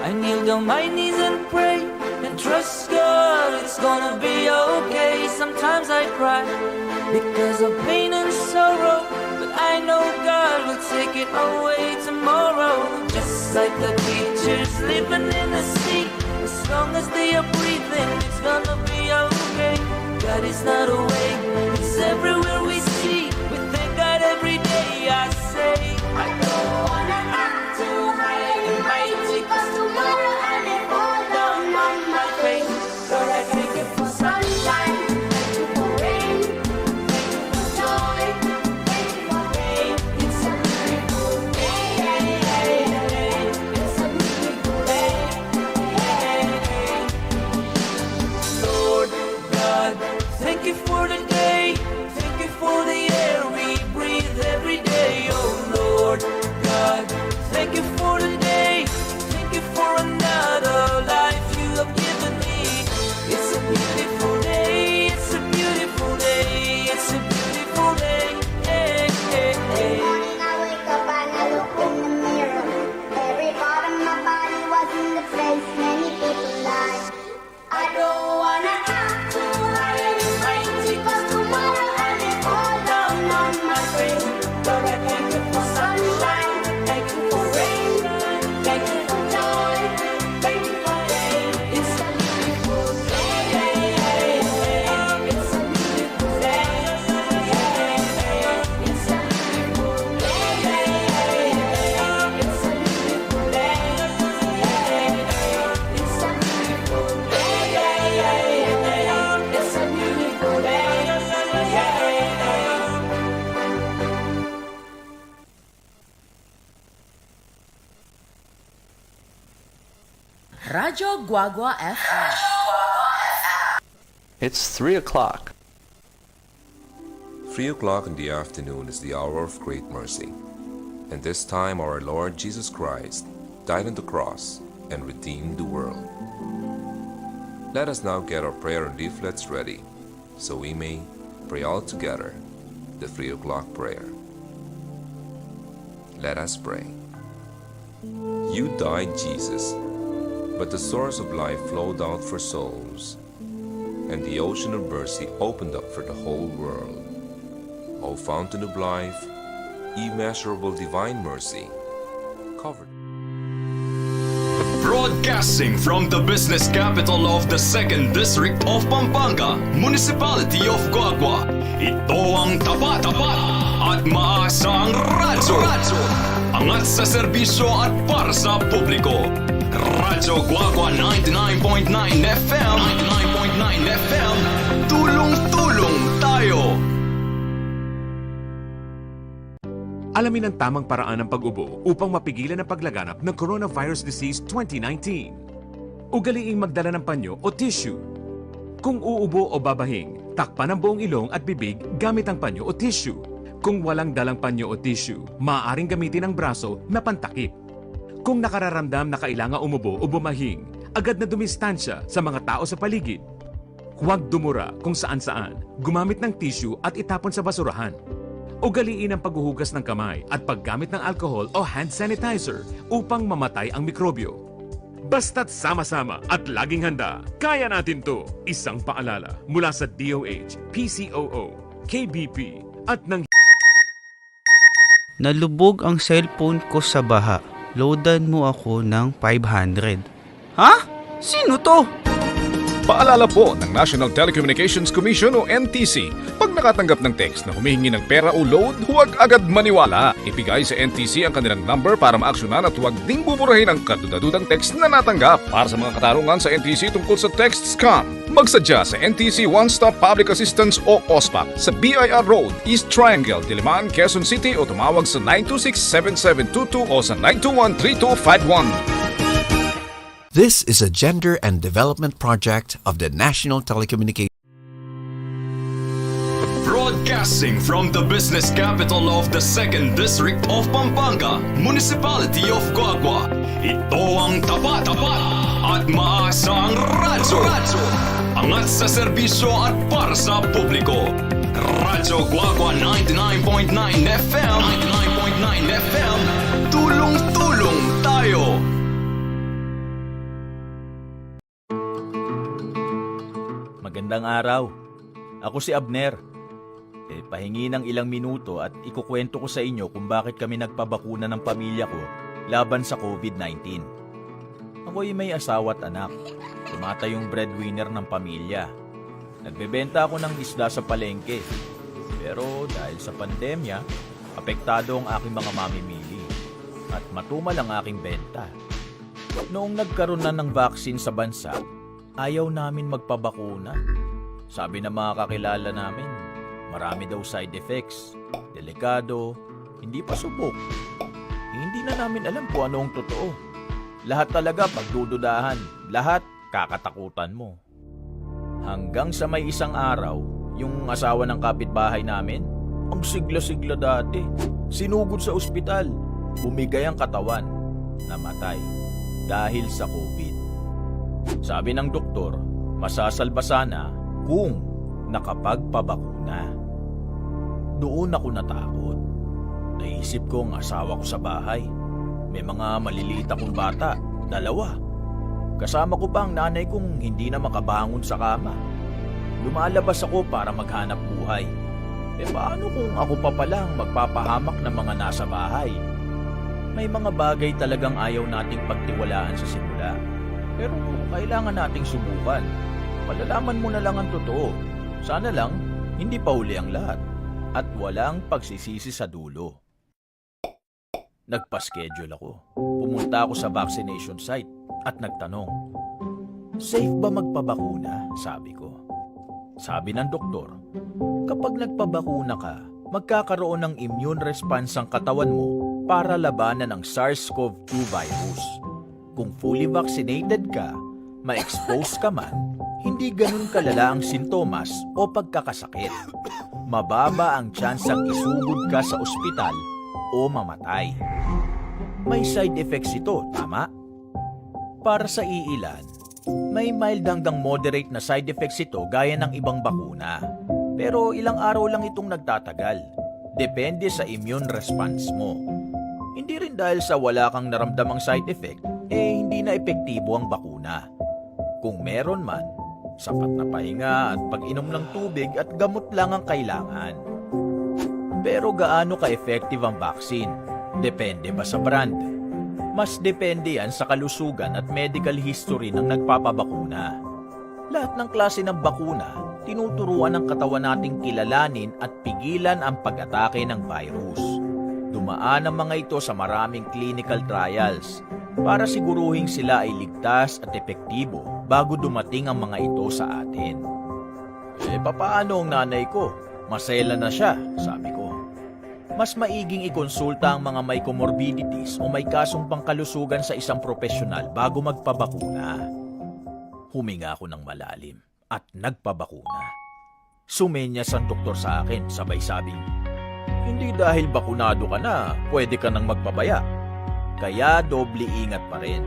I kneel down my knees and pray and trust God it's gonna be okay. Sometimes I cry because of pain and sorrow, but I know God will take it away tomorrow. Just like the creatures living in the sea, as long as they are breathing, it's gonna be okay. God is not away, He's everywhere we see. We thank God every day. I say, I don't wanna act too high and mighty, 'cause tomorrow I may fall down on my face. Lord, I thank you for sunshine, thank you for rain, thank you for joy, thank you for pain. It's a beautiful day, it's a beautiful day. Lord God, thank you for the day, thank you for the air we breathe every day. Oh Lord God, thank you for the day, thank you for another life you have given me. It's a beautiful day, it's a beautiful day, it's a beautiful day. Hey, hey, hey. This morning I wake up and I look in the mirror. Every part of my body was in the place many people lie. I don't wanna act too high and mighty, 'cause tomorrow I may fall down on my face. Lord, I thank you for sunshine, thank you for rain, thank you for joy, thank you for pain. It's a beautiful day, it's a beautiful day, it's a beautiful day, it's a beautiful day, it's a beautiful day, it's a beautiful day. Radyo Guagua FM. It's 3 o'clock. 3 o'clock in the afternoon is the hour of great mercy. And this time our Lord Jesus Christ died on the cross and redeemed the world. Let us now get our prayer and leaflets ready, so we may pray all together the 3 o'clock prayer. Let us pray. You died, Jesus, but the source of life flowed out for souls, and the ocean of mercy opened up for the whole world. O fountain of life, immeasurable divine mercy, covered. Broadcasting from the business capital of the 2nd District of Pampanga, Municipality of Guagua, ito ang tapat at maasang radyo. Angat sa serbisyo at para sa publiko. Radyo Guagua 99.9 FM, 99.9 FM, tulong-tulong tayo. Alamin ang tamang paraan ng pag-ubo upang mapigilan ang paglaganap ng Coronavirus Disease 2019. Ugaliing magdala ng panyo o tissue. Kung uubo o babahing, takpan ang buong ilong at bibig gamit ang panyo o tissue. Kung walang dalang panyo o tissue, maaaring gamitin ang braso na pantakip. Kung nakararamdam na kailangan umubo o bumahing, agad na dumistansya sa mga tao sa paligid. Huwag dumura kung saan-saan, gumamit ng tissue at itapon sa basurahan. Ugaliin ang paghuhugas ng kamay at paggamit ng alcohol o hand sanitizer upang mamatay ang mikrobyo. Basta't sama-sama at laging handa, kaya natin to! Isang paalala mula sa DOH, PCOO, KBP at ng... Nalubog ang cellphone ko sa baha. Loadan mo ako ng 500. Ha? Sino to? Paalala po ng National Telecommunications Commission o NTC, pag nakatanggap ng text na humihingi ng pera o load, huwag agad maniwala. Ibigay sa NTC ang kanilang number para maaksyonan at huwag ding buburahin ang kadudadudang text na natanggap. Para sa mga katarungan sa NTC tungkol sa text scam, magsadya sa NTC One Stop Public Assistance o OSPAC sa BIR Road, East Triangle, Diliman, Quezon City o tumawag sa 926-7722 o sa 921-3251. This is a gender and development project of the National Telecommunications. Broadcasting from the business capital of the 2nd District of Pampanga, Municipality of Guagua. Ito ang tapat at maasang radyo. Angat sa serbisyo at para sa publiko. Radyo Guagua 99.9 FM. 99.9 FM. Tulong-tulong tayo. Magandang araw. Ako si Abner. Pahingi ng ilang minuto at ikukwento ko sa inyo kung bakit kami nagpabakuna ng pamilya ko laban sa COVID-19. Ako'y may asawa at anak. Tumatayong breadwinner ng pamilya. Nagbebenta ako ng isda sa palengke. Pero dahil sa pandemya, apektado ang aking mga mamimili at matumal ang aking benta. Noong nagkaroon na ng vaccine sa bansa, ayaw namin magpabakuna. Sabi ng mga kakilala namin, marami daw side effects, delikado, hindi pa subok. Hindi na namin alam kung ano ang totoo. Lahat talaga pagdududahan, lahat kakatakutan mo. Hanggang sa may isang araw, yung asawa ng kapitbahay namin, ang sigla-sigla dati, sinugod sa ospital, bumigay ang katawan, namatay dahil sa COVID. Sabi ng doktor, masasalba sana kung nakapagpabakuna. Doon ako natakot. Naisip ko ang asawa ko sa bahay. May mga maliliit akong bata, 2. Kasama ko pa ang nanay kong hindi na makabangon sa kama. Lumalabas ako para maghanap buhay. Paano kung ako pa palang magpapahamak ng mga nasa bahay? May mga bagay talagang ayaw nating pagtiwalaan sa simula. Pero kailangan nating subukan. Malalaman mo na lang ang totoo. Sana lang, hindi pa huli ang lahat. At walang pagsisisi sa dulo. Nagpa-schedule ako. Pumunta ako sa vaccination site at nagtanong, safe ba magpabakuna? Sabi ko. Sabi ng doktor, kapag nagpabakuna ka, magkakaroon ng immune response ang katawan mo para labanan ang SARS-CoV-2 virus. Kung fully vaccinated ka, ma-expose ka man, hindi ganun kalala ang sintomas o pagkakasakit. Mababa ang tsansang isugod ka sa ospital o mamatay. May side effects ito, tama? Para sa iilan, may mild hanggang moderate na side effects ito gaya ng ibang bakuna. Pero ilang araw lang itong nagtatagal. Depende sa immune response mo. Hindi rin dahil sa wala kang naramdamang side effect, hindi na epektibo ang bakuna. Kung meron man, sapat na pahinga at pag-inom ng tubig at gamot lang ang kailangan. Pero gaano ka-effective ang vaccine? Depende ba sa brand? Mas depende yan sa kalusugan at medical history ng nagpapabakuna. Lahat ng klase ng bakuna, tinuturuan ng katawan nating kilalanin at pigilan ang pag-atake ng virus. Dumaan ang mga ito sa maraming clinical trials para siguruhin sila ay ligtas at epektibo bago dumating ang mga ito sa atin. Papaano ang nanay ko? Masela na siya, sabi ko. Mas maiging ikonsulta ang mga may comorbidities o may kasong pangkalusugan sa isang profesional bago magpabakuna. Huminga ako ng malalim at nagpabakuna. Sumenyas ang doktor sa akin, sabay sabing, hindi dahil bakunado ka na, pwede ka nang magpabaya. Kaya doble ingat pa rin.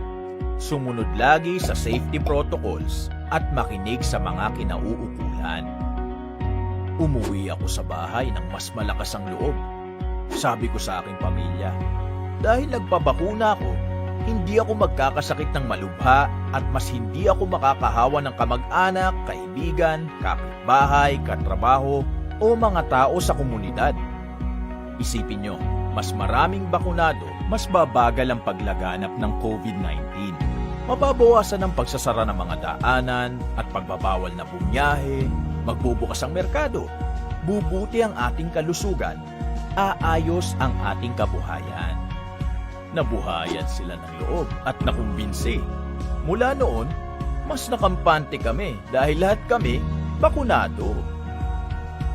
Sumunod lagi sa safety protocols at makinig sa mga kinauukulan. Umuwi ako sa bahay ng mas malakas ang loob. Sabi ko sa aking pamilya, dahil nagpabakuna ako, hindi ako magkakasakit ng malubha at mas hindi ako makakahawa ng kamag-anak, kaibigan, kapitbahay, katrabaho o mga tao sa komunidad. Isipin nyo, mas maraming bakunado, mas babagal ang paglaganap ng COVID-19. Mababawasan ang pagsasara ng mga daanan at pagbabawal na bumiyahe, magbubukas ang merkado, bubuti ang ating kalusugan, aayos ang ating kabuhayan. Nabuhayan sila ng loob at nakumbinsi. Mula noon, mas nakampante kami dahil lahat kami bakunado.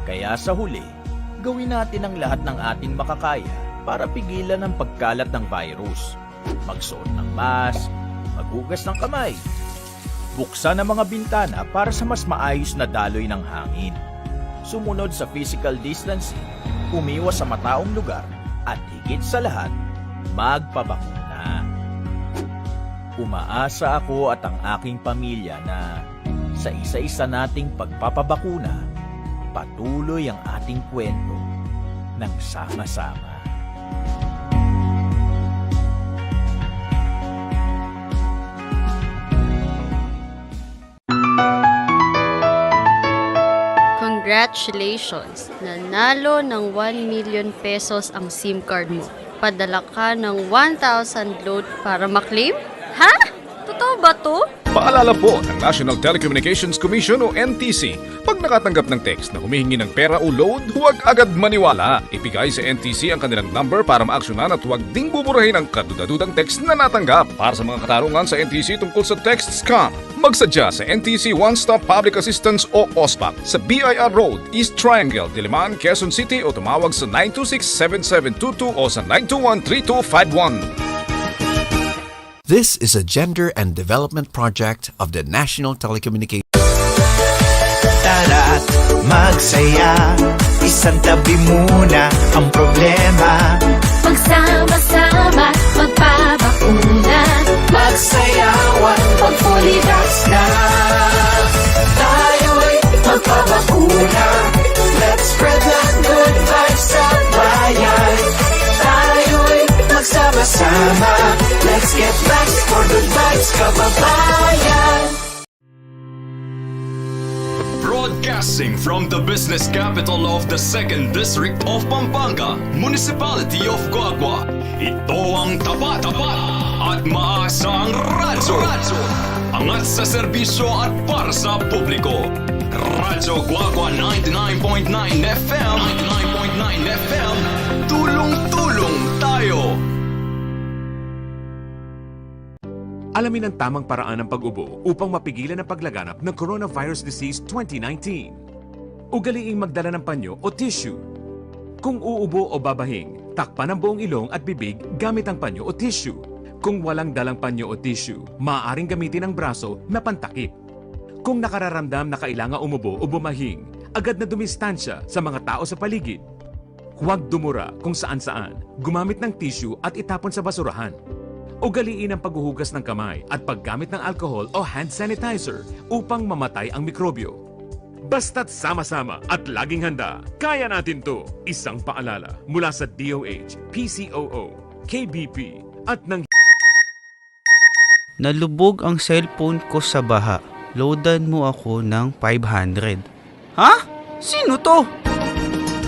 Kaya sa huli, gawin natin ang lahat ng ating makakaya para pigilan ang pagkalat ng virus. Magsuot ng mask, maghugas ng kamay, buksan ang mga bintana para sa mas maayos na daloy ng hangin. Sumunod sa physical distancing, umiwas sa mataong lugar, at higit sa lahat, magpabakuna. Umaasa ako at ang aking pamilya na sa isa-isa nating pagpapabakuna, patuloy ang ating kwento ng sama-sama. Congratulations! Nanalo ng 1 million pesos ang SIM card mo. Padala ka ng 1,000 load para maklaim? Ha? Totoo ba to? Paalala po ng National Telecommunications Commission o NTC, pag nakatanggap ng text na humihingi ng pera o load, huwag agad maniwala. Ibigay sa NTC ang kanilang number para maaksyonan at huwag ding buburahin ang kadudadudang text na natanggap. Para sa mga katarungan sa NTC tungkol sa text scam, magsadya sa NTC One Stop Public Assistance o OSPAC sa BIR Road, East Triangle, Diliman, Quezon City o tumawag sa 926-7722 o sa 921-3251. This is a gender and development project of the National Telecommunications. Tara't magsaya, isang tabi muna ang problema. Magsama-sama, magpabakuna. Magsayawan, pag-fully vax na. Tayo'y magpabakuna. Let's spread the good vibes sa bayan. Tayo'y magsama-sama. Let's get vaxxed for good vibes, kababayan. Broadcasting from the business capital of the 2nd District of Pampanga, Municipality of Guagua, ito ang tapat-tapat at maasang radyo. Angat sa serbisyo at para sa publiko. Radyo Guagua 99.9 FM, 99.9 FM, tulong-tulong tayo. Alamin ang tamang paraan ng pag-ubo upang mapigilan ang paglaganap ng Coronavirus Disease 2019. Ugaliing magdala ng panyo o tissue. Kung uubo o babahing, takpan ang buong ilong at bibig gamit ang panyo o tissue. Kung walang dalang panyo o tissue, maaaring gamitin ang braso na pantakip. Kung nakararamdam na kailangan umubo o bumahing, agad na dumistansya sa mga tao sa paligid. Huwag dumura kung saan-saan, gumamit ng tissue at itapon sa basurahan. Ugaliin ang paghuhugas ng kamay at paggamit ng alcohol o hand sanitizer upang mamatay ang mikrobyo. Basta't sama-sama at laging handa, kaya natin to! Isang paalala mula sa DOH, PCOO, KBP at ng... Nalubog ang cellphone ko sa baha. Loadan mo ako ng 500. Ha? Sino to?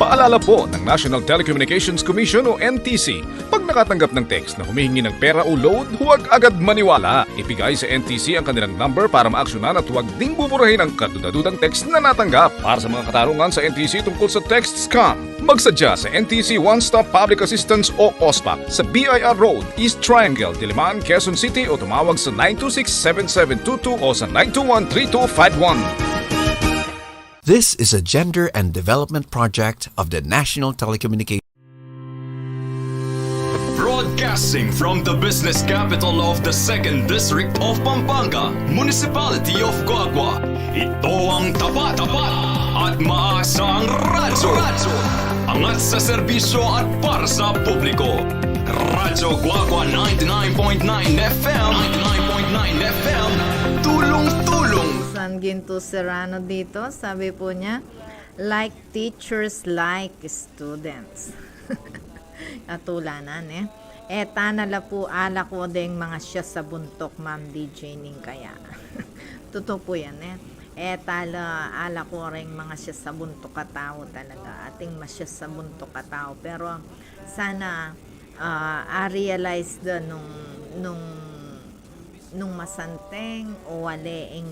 Paalala po ng National Telecommunications Commission o NTC, pag nakatanggap ng text na humihingi ng pera o load, huwag agad maniwala. Ibigay sa NTC ang kanilang number para maaksyonan at huwag ding buburahin ang kadudadudang text na natanggap. Para sa mga katarungan sa NTC tungkol sa text scam, magsadya sa NTC One Stop Public Assistance o OSPAC sa BIR Road, East Triangle, Diliman, Quezon City o tumawag sa 926-7722 o sa 921-3251. This is a gender and development project of the National Telecommunications. Broadcasting from the business capital of the 2nd District of Pampanga, Municipality of Guagua, ito ang tapat-tapat at maasang radyo. Angat sa serbisyo at para sa publiko. Radyo Guagua 99.9 FM, 99.9 FM, tulong-tulong. San Ginto Serrano dito, sabi po niya, like teachers, like students. Atulanan eh. Tanala po ala ko ding mga siya sa buntok, Ma'am DJ Ning kaya. Totoo po yan eh. Ala ko rin mga siya sa buntok katao talaga. Ating masya sa buntok katao. Pero sana realize nung nung masanteng o wali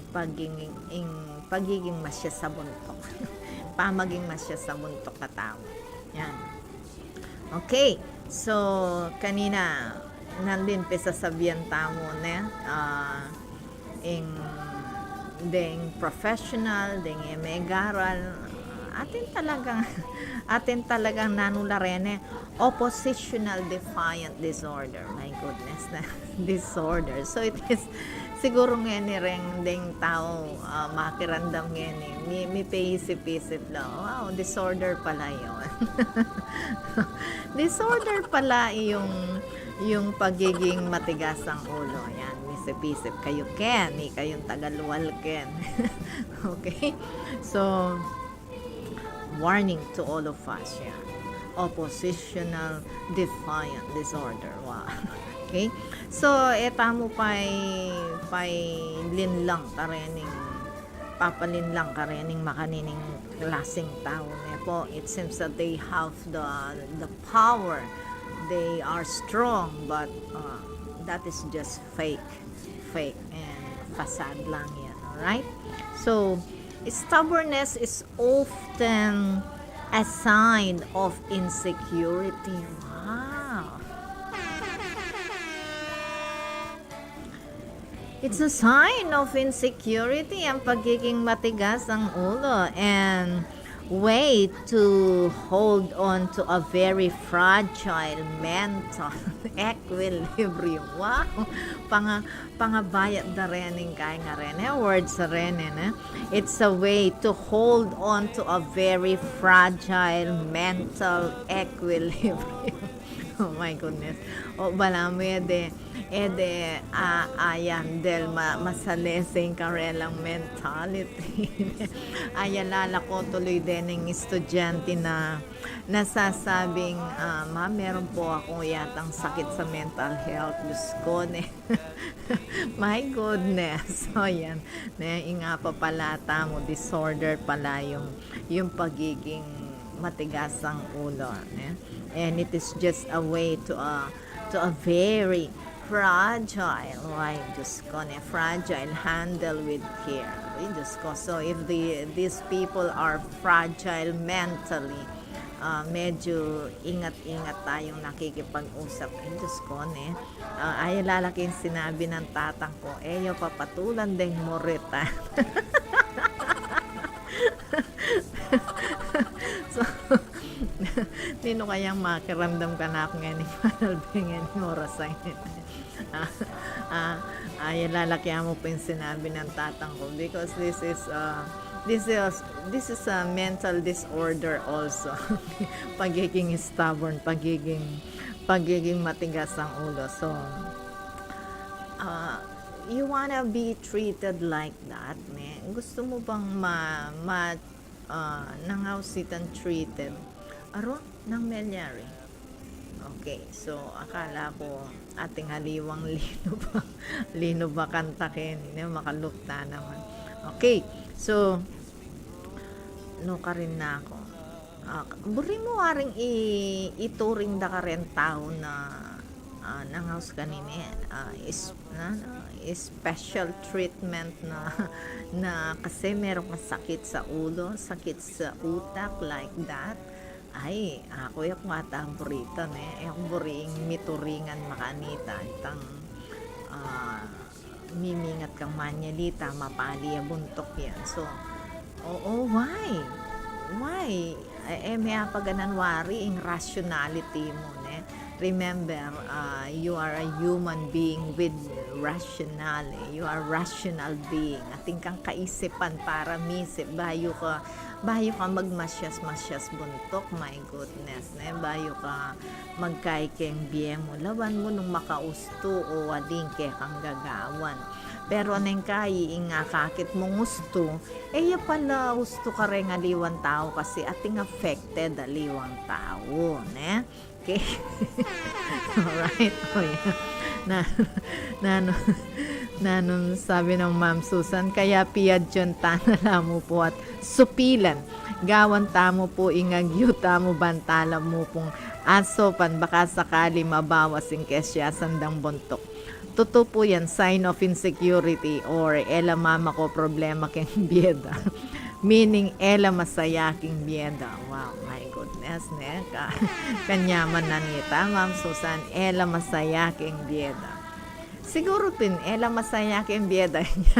pagiging masya sa buntok. Pamaging masya sa buntok na tao. Yan. Okay. So, kanina, nandin pa sasabihan tamo na ding professional, ding emegaral, atin talagang nanularin oppositional defiant disorder. My goodness, na disorder. So it is siguro nga ni ring ding tao makirandam nga ni may paisip-isip lang, wow, disorder pala yun. Disorder pala yung pagiging matigas ang ulo. Yan, isip-isip kayo Ken, kayong tagaluwal Ken. Okay? So, warning to all of us, yan. Oppositional defiant disorder. Wow. Okay? So, etamo pay linlang papalinlang karening makanining klaseng tao po. It seems that they have the power. They are strong, but that is just fake and facade lang yan. Alright? So, stubbornness is often a sign of insecurity. Wow. It's a sign of insecurity ang pagiging matigas ang ulo and way to hold on to a very fragile mental equilibrium. Wow! Pangabayat na rening kaya nga rin. Words sa rin. It's a way to hold on to a very fragile mental equilibrium. Oh my goodness. O balamo ayan del masalesing karelang mentality. Ayalala ko tuloy din ng estudyante na nasasabing, ma'am, meron po ako yatang sakit sa mental health. Diyos ko, my goodness. So, yan. Nga pa pala mo, disorder pala yung pagiging matigas ang ulo. And it is just a way to a very fragile, fragile handle with care. Diyos ko. So if these people are fragile mentally, medyo ingat-ingat tayong nakikipag-usap. Diyos ko, ay lalaking sinabi ng tatang ko, yo papatulan ding morita. So, nino kayang makiramdam ka na ako ngayon ni Manalbing ni Orasay. Ay lalaki mo pa yung sinabi ng tatang ko because this is a mental disorder also. Pagiging stubborn, pagiging matigas ang ulo. So you wanna be treated like that, gusto mo bang nangausitan treated aron ng Melyari? Okay, so akala ko ating haliwang lino ba kantakin, makalupta naman. Okay, so ka rin na ako. Buri mo waring ituring da ka rin tao na nangaus kanini special treatment na kasi meron kang sakit sa ulo, sakit sa utak like that. Ay, ako yung matang buritan yung buring mituringan makanita itang mimingat kang manyalita mapali buntok yan. So why may apaganan wari ang rationality mo remember, you are a human being with rationality. You are rational being. Ating kang kaisipan para misip. Bayo ka magmasyas-masyas buntok. My goodness. Bayo ka magkaikeng biye mo. Lawan mo nung makausto o wading ke kang gagawan. Pero anong nga kakit mong gusto, pala gusto ka rin aliwan tao kasi ating affected aliwang tao. Okay? Alright. Nanon sabi ng Ma'am Susan, kaya piyad yun tanala mo po at supilan. Gawan tamo po ingagyo tamo bantala mo pong aso pan baka sakali mabawas ang kesya sandang buntok. Totoo po yan, sign of insecurity or ela mama ko problema keng bieda. Meaning, ela masaya king bieda. Wow, my goodness, ne? Kanyaman na nita, Ma'am Susan, ela masaya king bieda. Siguro pin, ela masaya king bieda niya.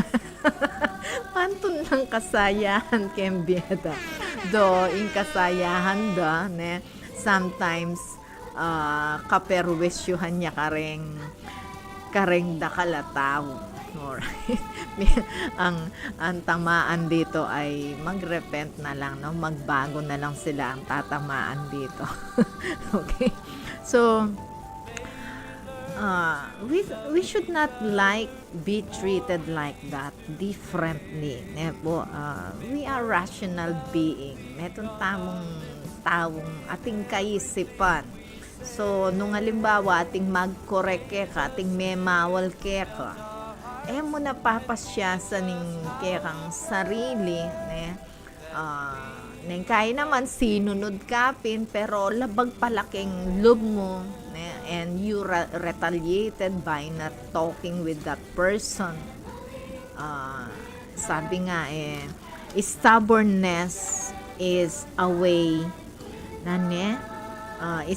Pantun ng kasayahan king bieda. Do, in kasayahan da, ne? Sometimes, kaperwisyuhan niya kareng dakalataw. Alright. ang tamaan dito ay mag-repent na lang, no? Magbago na lang sila ang tatamaan dito. Okay? So, we should not be treated like that differently. We are rational being. Metong taong ating kaisipan. So, nung halimbawa, ating mag-correct ka, ating memawal ka, mo napapasya sa ning kekang sarili, neng kaya naman sinunod kapin, pero labag palaking loob mo, and you retaliated by not talking with that person. Sabi nga stubbornness is a way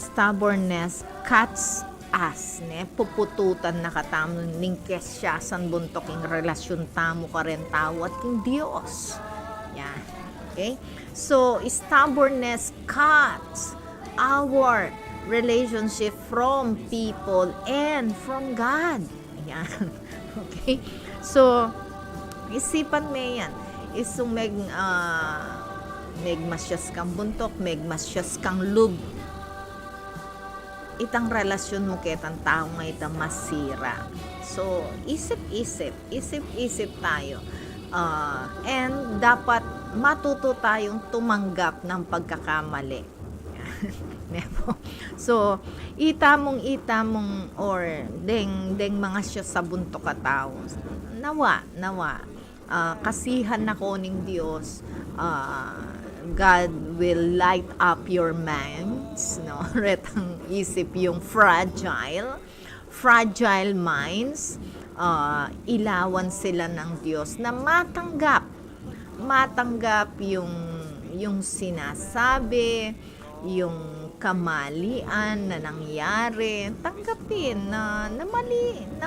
stubbornness cuts us, pupututan na katamo ning kesyasan buntok ing relasyon tamo ka rin tao at king Dios. Yan. Okay? So, stubbornness cuts our relationship from people and from God. Yan. Okay? So, isipan mo yan. Isong masyas kang buntok, masyas kang lub. Itang relasyon mo ketang tao nga itang masira. So, isip tayo. And dapat matuto tayong tumanggap ng pagkakamali. So, itamong or deng mga siya sa buntok ka tao. Nawa. Kasihan na ko ning Diyos. God will light up your minds, no? Retang isip yung fragile minds, ilawan sila ng Diyos na matanggap yung sinasabi, yung kamalian na nangyari, tanggapin na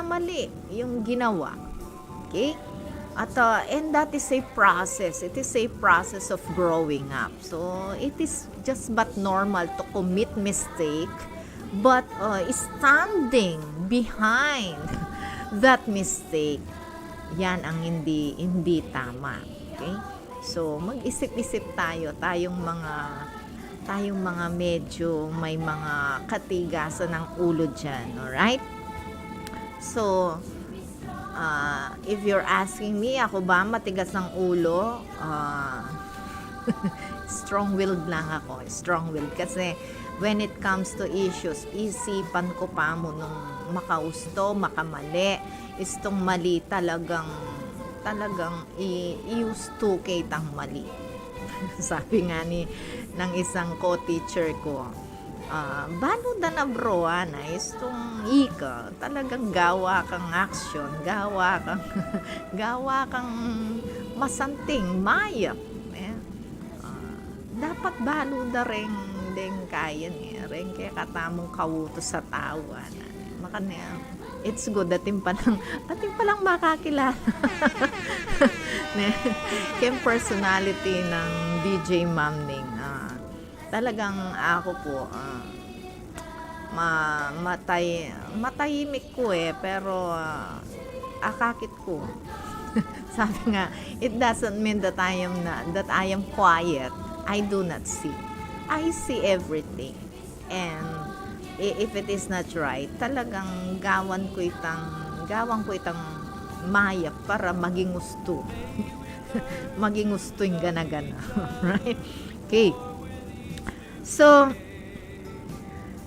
mali yung ginawa. Okay? At and that is a process. It is a process of growing up. So it is just but normal to commit mistake, but standing behind that mistake, yan ang hindi tama. Okay? So mag-isip-isip tayong mga medyo may mga katigasan ng ulo dyan. Alright? So if you're asking me, ako ba matigas ang ulo? Strong-willed lang ako. Strong-willed. Kasi when it comes to issues, isipan ko pa mo nung makausto, makamali. Istong mali talagang i-use to kitang mali. Sabi nga ng isang co-teacher ko, balo da na bro, istong ika, talagang gawa kang action, gawa kang masanting, mayap. Dapat balo da rin kaya rin kaya katamong kawuto sa tawa. Makanya, it's good ating palang makakilala. Yung personality ng DJ Mamning. Talagang ako po matahimik ko pero akakit ko. Sabi nga, it doesn't mean that I am quiet. I do not see. I see everything. And if it is not right, talagang gawan ko itang mayap para maging gusto. Maging gusto yung gana-gana. Right? Okay. So,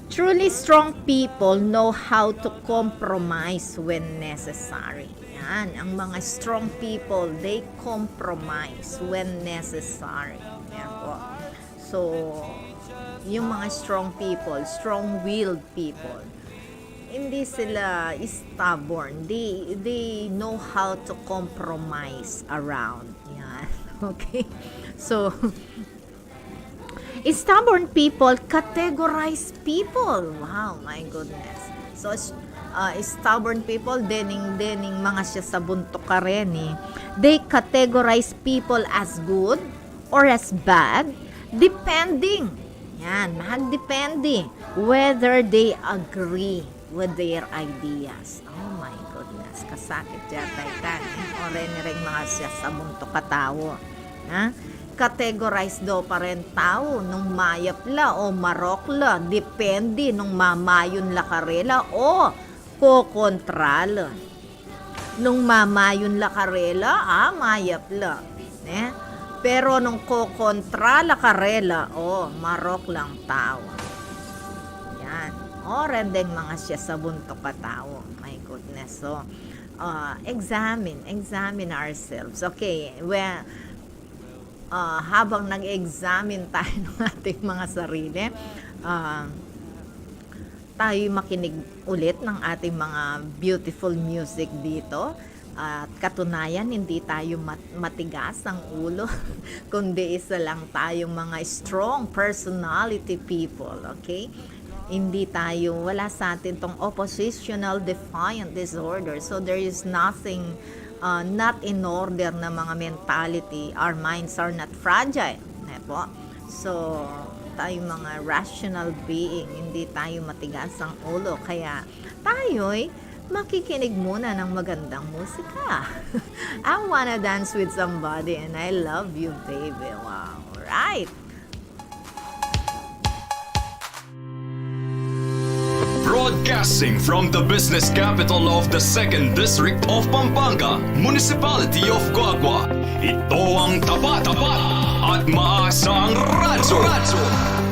truly strong people know how to compromise when necessary. Yan, ang mga strong people, they compromise when necessary. Yan po. So, yung mga strong people, strong-willed people, hindi sila stubborn. They know how to compromise around. Yan. Okay? So, stubborn people categorize people. Wow, my goodness. So, stubborn people, dening mga siya sa buntok ka rin eh. They categorize people as good or as bad, depending. Yan, magdepende whether they agree with their ideas. Oh my goodness, kasakit yata ikan. O rin mga siya sa buntok katawo. Ha? Categorize daw pa rin tao nung mayap la o marok la, depende nung mamayon la karela o kokontra la. Nung mamayon la karela, mayap la. Pero nung kokontra la karela, marok lang tao. Yan. O rendeng mga siya sa buntok ka tao. My goodness. So, examine ourselves. Okay, well, habang nag-examine tayo ng ating mga sarili, tayo makinig ulit ng ating mga beautiful music dito. At katunayan, hindi tayo matigas ang ulo, kundi isa lang tayong mga strong personality people, okay? Hindi tayo, wala sa atin tong oppositional defiant disorder. So there is nothing not in order na mga mentality. Our minds are not fragile. Po? So, tayo mga rational being, hindi tayo matigas ang ulo. Kaya tayo'y makikinig muna ng magandang musika. I wanna dance with somebody and I love you, baby. Wow. Right. Broadcasting from the business capital of the 2nd District of Pampanga, Municipality of Guagua. Ito ang tapat at maasang radyo.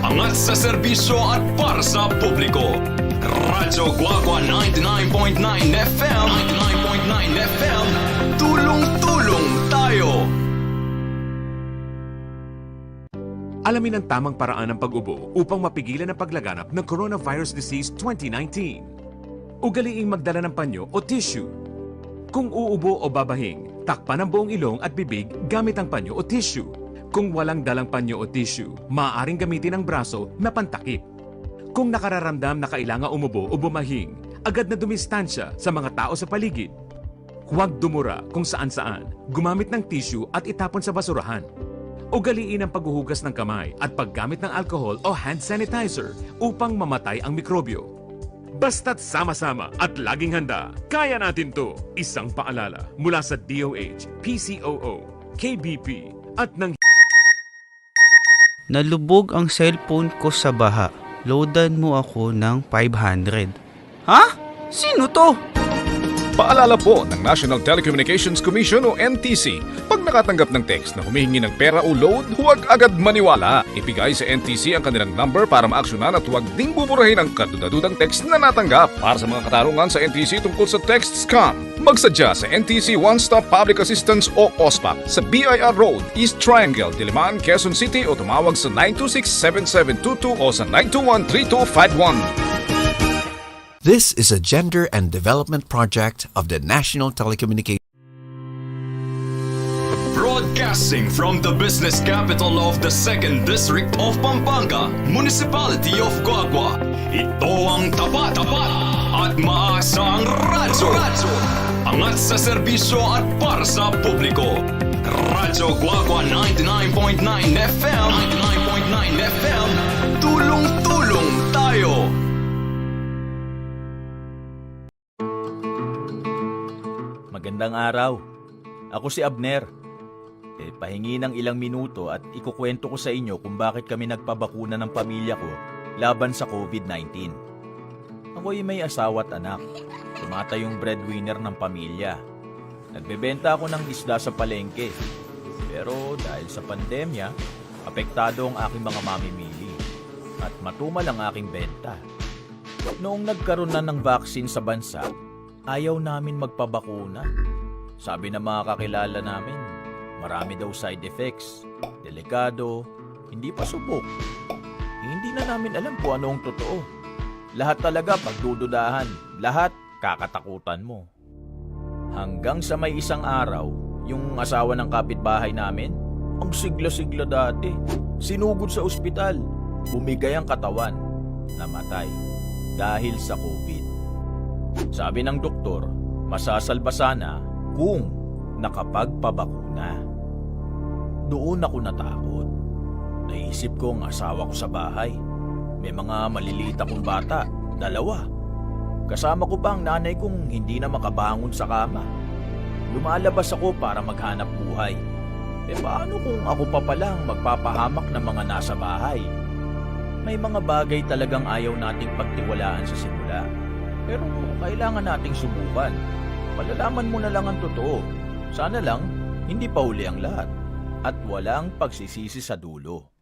Angat sa serbisyo at para sa publiko. Radyo Guagua 99.9 FM. 99.9 FM. Tulong-tulong tayo. Alamin ang tamang paraan ng pag-ubo upang mapigilan ang paglaganap ng Coronavirus Disease 2019. Ugaliing magdala ng panyo o tissue. Kung uubo o babahing, takpan ang buong ilong at bibig gamit ang panyo o tissue. Kung walang dalang panyo o tissue, maaaring gamitin ang braso na pantakip. Kung nakararamdam na kailangan umubo o bumahing, agad na dumistansya sa mga tao sa paligid. Huwag dumura kung saan-saan, gumamit ng tissue at itapon sa basurahan. Ugaliin ang paghuhugas ng kamay at paggamit ng alcohol o hand sanitizer upang mamatay ang mikrobyo. Basta't sama-sama at laging handa, kaya natin to! Isang paalala mula sa DOH, PCOO, KBP at ng... Nalubog ang cellphone ko sa baha. Loadan mo ako ng 500. Ha? Sino to? Paalala po ng National Telecommunications Commission o NTC, pag nakatanggap ng text na humihingi ng pera o load, huwag agad maniwala. Ibigay sa NTC ang kanilang number para maaksyonan at huwag ding buburahin ang kadudadudang text na natanggap. Para sa mga katarungan sa NTC tungkol sa text scam, magsadya sa NTC One Stop Public Assistance o OSPAP sa BIR Road, East Triangle, Diliman, Quezon City o tumawag sa 926-7722 o sa 921-3251. This is a gender and development project of the National Telecommunications. Broadcasting from the business capital of the 2nd District of Pampanga, Municipality of Guagua. Ito ang tapat at maasang radyo. Angat sa serbisyo at para sa publiko. Radyo Guagua 99.9 FM. 99.9 FM. Tulong-tulong tayo. Magandang araw. Ako si Abner. Pahingi ng ilang minuto at ikukwento ko sa inyo kung bakit kami nagpabakuna ng pamilya ko laban sa COVID-19. Ako'y may asawa at anak. Tumatayong breadwinner ng pamilya. Nagbebenta ako ng isda sa palengke. Pero dahil sa pandemya, apektado ang aking mga mamimili. At matumal ang aking benta. Noong nagkaroon na ng vaccine sa bansa, ayaw namin magpabakuna. Sabi ng mga kakilala namin, marami daw side effects, delikado, hindi pa subok. Hindi na namin alam kung ano ang totoo. Lahat talaga pagdududahan, lahat kakatakutan mo. Hanggang sa may isang araw, yung asawa ng kapitbahay namin, ang sigla-sigla dati, sinugod sa ospital, bumigay ang katawan, namatay dahil sa COVID. Sabi ng doktor, masasalba sana kung nakapagpabakuna. Doon ako natakot. Naisip ko ang asawa ko sa bahay. May mga maliliit akong bata, 2. Kasama ko pa ang nanay kong hindi na makabangon sa kama. Lumalabas ako para maghanap buhay. Paano kung ako pa palang magpapahamak ng mga nasa bahay? May mga bagay talagang ayaw nating pagtiwalaan sa simula. Pero kailangan nating subukan. Malalaman mo na lang ang totoo. Sana lang, hindi pa huli ang lahat. At walang pagsisisi sa dulo.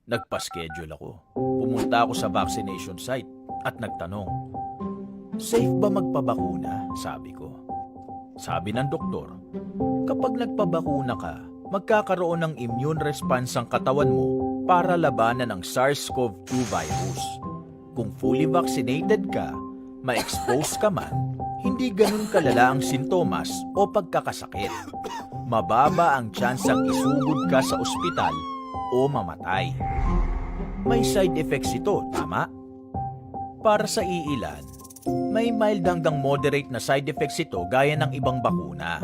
Nagpa-schedule ako. Pumunta ako sa vaccination site at nagtanong, safe ba magpabakuna? Sabi ko. Sabi ng doktor, kapag nagpabakuna ka, magkakaroon ng immune response ang katawan mo para labanan ang SARS-CoV-2 virus. Kung fully vaccinated ka, ma-expose ka man, hindi ganun kalala ang sintomas o pagkakasakit. Mababa ang tsansang isugod ka sa ospital o mamatay. May side effects ito, tama? Para sa iilan, may mild hanggang moderate na side effects ito gaya ng ibang bakuna.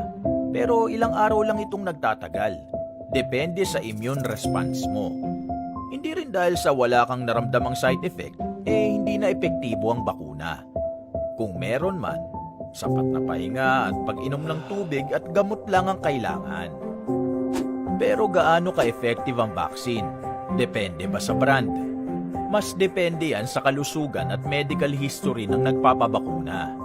Pero ilang araw lang itong nagtatagal. Depende sa immune response mo. Hindi rin dahil sa wala kang naramdamang side effect, hindi na epektibo ang bakuna. Kung meron man, sapat na pahinga at pag-inom ng tubig at gamot lang ang kailangan. Pero gaano ka-effective ang vaccine? Depende ba sa brand? Mas depende yan sa kalusugan at medical history ng nagpapabakuna.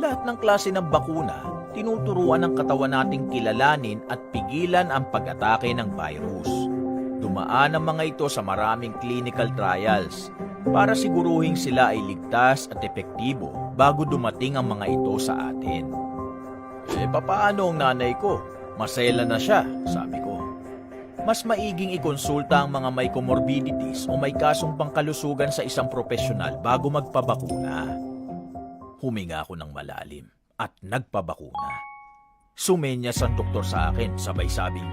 Lahat ng klase ng bakuna, tinuturuan ng katawan nating kilalanin at pigilan ang pag-atake ng virus. Dumaan ang mga ito sa maraming clinical trials para siguruhin sila ay ligtas at epektibo bago dumating ang mga ito sa atin. Papaano ang nanay ko? Masela na siya, sabi ko. Mas maiging ikonsulta ang mga may comorbidities o may kasong pangkalusugan sa isang profesional bago magpabakuna. Huminga ako ng malalim at nagpabakuna. Sumenyas ang doktor sa akin, sabay sabing,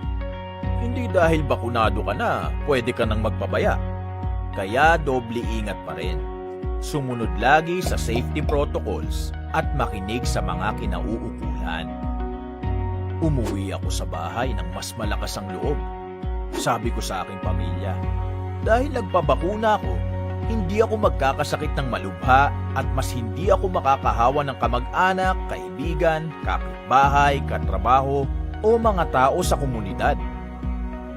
hindi dahil bakunado ka na, pwede ka nang magpabaya. Kaya doble ingat pa rin. Sumunod lagi sa safety protocols at makinig sa mga kinauukulan. Umuwi ako sa bahay ng mas malakas ang loob. Sabi ko sa aking pamilya, dahil nagpabakuna ako, hindi ako magkakasakit ng malubha at mas hindi ako makakahawa ng kamag-anak, kaibigan, kapitbahay, katrabaho o mga tao sa komunidad.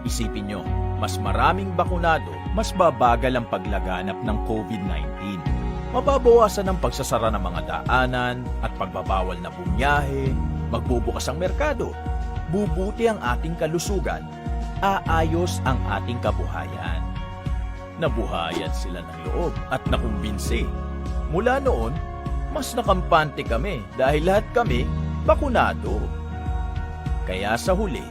Isipin nyo, mas maraming bakunado, mas babagal ang paglaganap ng COVID-19. Mababawasan ang pagsasara ng mga daanan at pagbabawal na bumiyahe, magbubukas ang merkado, bubuti ang ating kalusugan, aayos ang ating kabuhayan. Nabuhayan sila ng loob at nakumbinsi. Mula noon, mas nakampante kami dahil lahat kami bakunado. Kaya sa huli,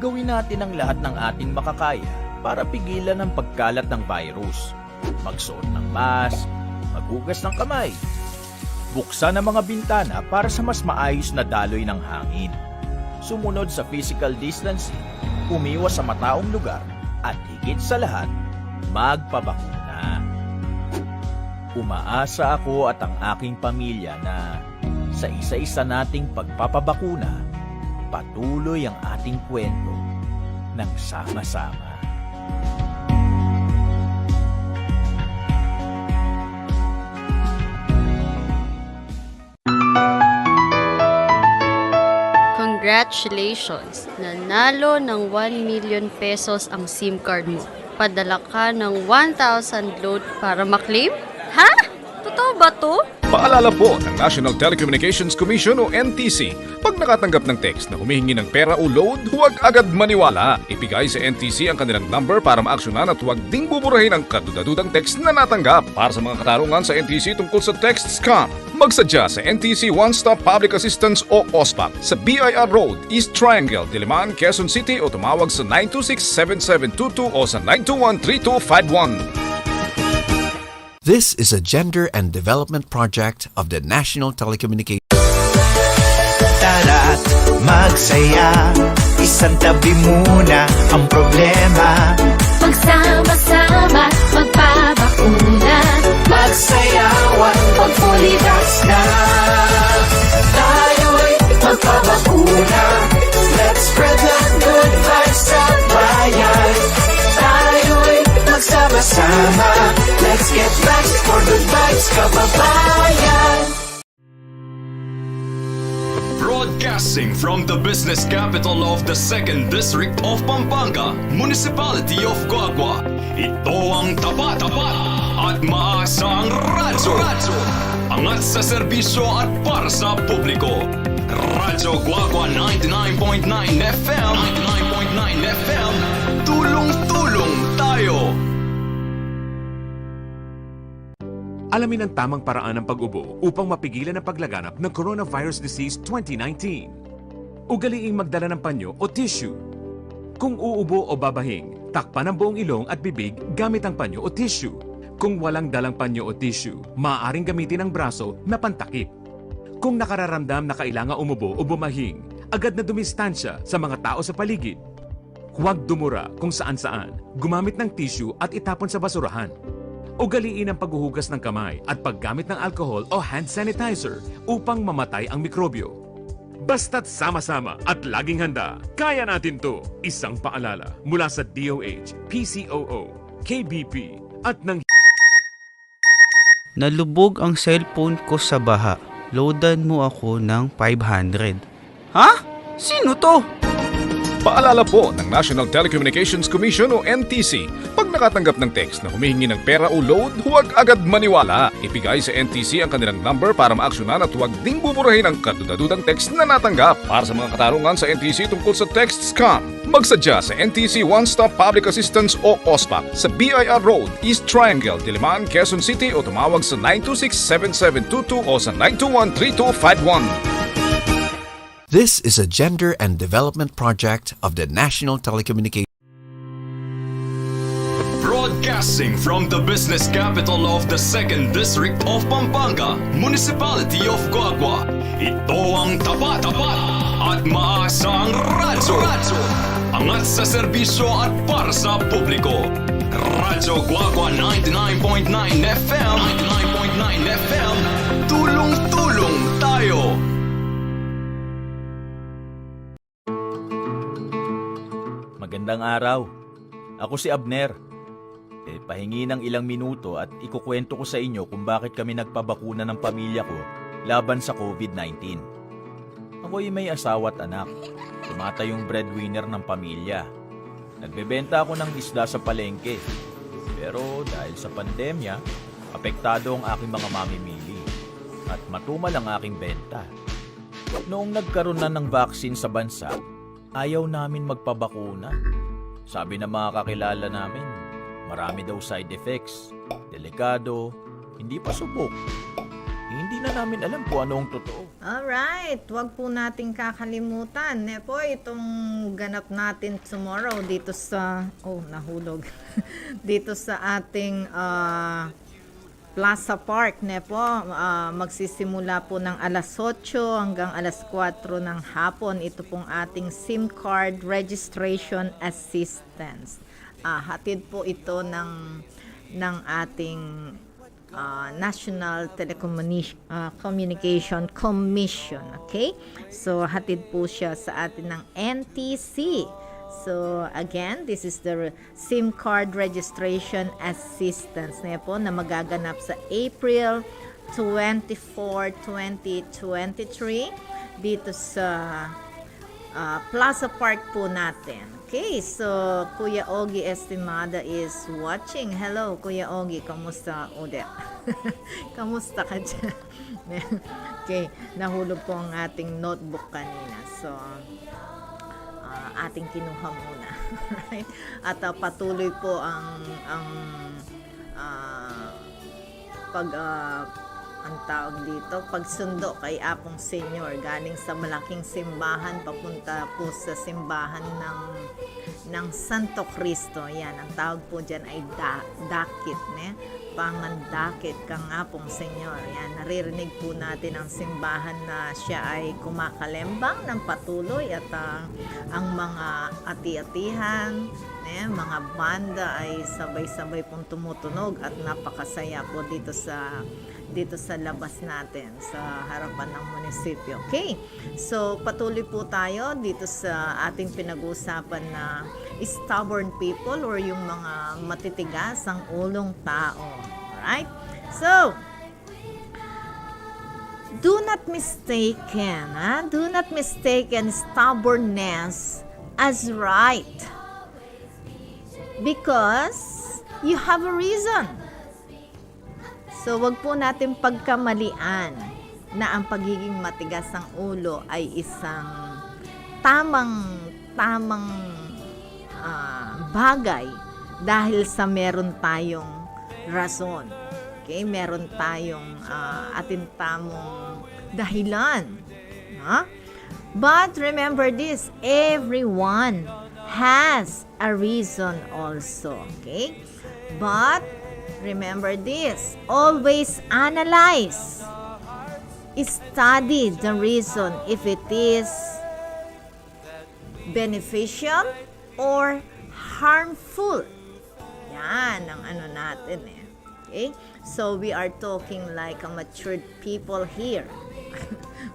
gawin natin ang lahat ng ating makakaya para pigilan ang pagkalat ng virus. Magsuot ng mask, maghugas ng kamay, buksan ang mga bintana para sa mas maayos na daloy ng hangin. Sumunod sa physical distancing, umiwas sa mataong lugar, at higit sa lahat, magpabakuna. Umaasa ako at ang aking pamilya na sa isa-isa nating pagpapabakuna, patuloy ang ating kwento ng sama-sama. Congratulations! Nanalo ng 1 million pesos ang SIM card mo. Padala ka ng 1,000 load para maklaim? Ha? Totoo ba to? Paalala po ng National Telecommunications Commission o NTC, pag nakatanggap ng text na humihingi ng pera o load, huwag agad maniwala. Ibigay sa NTC ang kanilang number para maaksyonan at huwag ding buburahin ang kadudadudang text na natanggap. Para sa mga katarungan sa NTC tungkol sa text scam, magsadya sa NTC One Stop Public Assistance o OSPAP sa BIR Road, East Triangle, Diliman, Quezon City o tumawag sa 926-7722 o sa 921-3251. This is a gender and development project of the National Telecommunications. Tara't magsaya, isang tabi muna ang problema. Magsama-sama, magpabakuna. Magsayawan, pag fully vax na. Tayo'y magpabakuna. Let's spread the good vibes sa bayan. Tayo'y magsama-sama. Let's get vaxxed for good vibes, kababayan. Broadcasting from the business capital of the 2nd District of Pampanga, Municipality of Guagua. Ito ang tapat at maasang radyo. Angat sa serbisyo at para sa publiko. Radyo Guagua 99.9 FM. 99.9 FM. Tulong-tulong tayo. Alamin ang tamang paraan ng pag-ubo upang mapigilan ang paglaganap ng Coronavirus Disease 2019. Ugaliing magdala ng panyo o tissue. Kung uubo o babahing, takpan ang buong ilong at bibig gamit ang panyo o tissue. Kung walang dalang panyo o tissue, maaaring gamitin ang braso na pantakip. Kung nakararamdam na kailangan umubo o bumahing, agad na dumistansya sa mga tao sa paligid. Huwag dumura kung saan-saan, gumamit ng tissue at itapon sa basurahan. Ugaliin ang paghuhugas ng kamay at paggamit ng alcohol o hand sanitizer upang mamatay ang mikrobyo. Basta't sama-sama at laging handa, kaya natin to! Isang paalala mula sa DOH, PCOO, KBP at ng... Nalubog ang cellphone ko sa baha. Loadan mo ako ng 500. Ha? Sino to? Paalala po ng National Telecommunications Commission o NTC, pag nakatanggap ng text na humihingi ng pera o load, huwag agad maniwala. Ibigay sa NTC ang kanilang number para maaksyonan at huwag ding buburahin ang kadudadudang text na natanggap. Para sa mga katarungan sa NTC tungkol sa text scam, magsadya sa NTC One Stop Public Assistance o OSPAP sa BIR Road, East Triangle, Diliman, Quezon City o tumawag sa 926-7722 o sa 921-3251. This is a gender and development project of the National Telecommunications. Broadcasting from the business capital of the 2nd District of Pampanga, Municipality of Guagua. Ito ang tapat at maasang radyo. Angat sa serbisyo at para sa publiko. Radyo Guagua 99.9 FM. 99.9 FM. Tulong-tulong tayo. Magandang araw. Ako si Abner. Pahingi ng ilang minuto at ikukwento ko sa inyo kung bakit kami nagpabakuna ng pamilya ko laban sa COVID-19. Ako'y may asawa at anak. Tumata yung breadwinner ng pamilya. Nagbebenta ako ng isda sa palengke. Pero dahil sa pandemya, apektado ang aking mga mamimili at matumal ang aking benta. Noong nagkaroon na ng vaccine sa bansa, ayaw namin magpabakuna. Sabi ng mga kakilala namin, marami daw side effects, delikado, hindi pa subok. Hindi na namin alam kung ano ang totoo. Alright, wag po nating kakalimutan. Po, itong ganap natin tomorrow dito sa, nahulog. Dito sa ating Plaza Park, po. Magsisimula po ng alas 8 hanggang alas 4 ng hapon. Ito pong ating SIM card registration assistance. Hatid po ito ng ating National Telecommunication Commission. Okay? So, hatid po siya sa atin ng NTC. So, again, this is the SIM card registration assistance na magaganap sa April 24, 2023 dito sa Plaza Park po natin. Okay, so Kuya Ogie Estimada is watching. Hello, Kuya Ogie, kamusta ulit? Kamusta ka dyan? Okay, nahulog po ang ating notebook kanina. So, ating kinuha muna. Right? At patuloy po ang tawag dito, pagsundo kay Apong Senior galing sa malaking simbahan papunta po sa simbahan ng Santo Cristo. Yan, ang tawag po dyan ay dakit, ne? Pangandakit ka nga pong Senyor. Yan, naririnig po natin ang simbahan na siya ay kumakalembang ng patuloy at ang mga ati-atihan, mga banda ay sabay-sabay pong tumutunog at napakasaya po dito sa labas natin sa harapan ng munisipyo. Okay, so patuloy po tayo dito sa ating pinag-uusapan na stubborn people or yung mga matitigas ang ulong tao. Alright? So, do not mistaken stubbornness as right. Because you have a reason. So, wag po natin pagkamalian na ang pagiging matigas ng ulo ay isang tamang bagay dahil sa meron tayong rason. Okay? Meron tayong atintamong dahilan. Huh? But remember this, everyone has a reason also. Okay? But remember this, always analyze, study the reason if it is beneficial or harmful. Yan ang ano natin eh. Okay? So we are talking like a matured people here.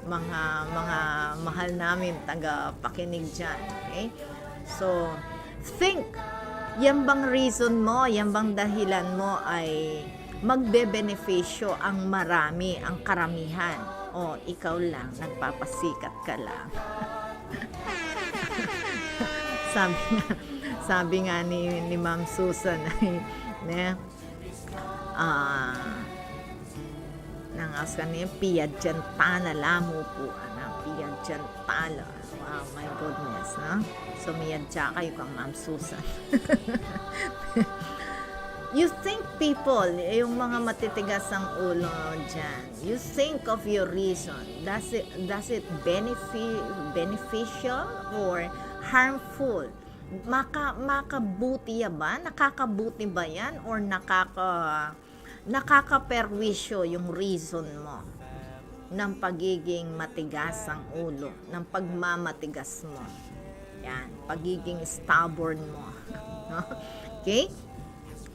mga mahal namin taga-pakinig dyan. Okay? So, think, yan bang reason mo, yan bang dahilan mo ay magbe-benepisyo ang marami, ang karamihan, o ikaw lang, nagpapasikat ka lang. sabi nga ni Ma'am Susan ay nangas ka niya, piyadyantana lamo po, piyadyantala. Wow, my goodness, no? So, miyadya kayo kang Ma'am Susan. You think people, yung mga matitigas ang ulo dyan, you think of your reason. Does it beneficial or harmful? Makabuti ba? Nakakabuti ba yan? Or nakakaperwisyo yung reason mo ng pagiging matigas ang ulo, ng pagmamatigas mo. Yan, pagiging stubborn mo. Okay?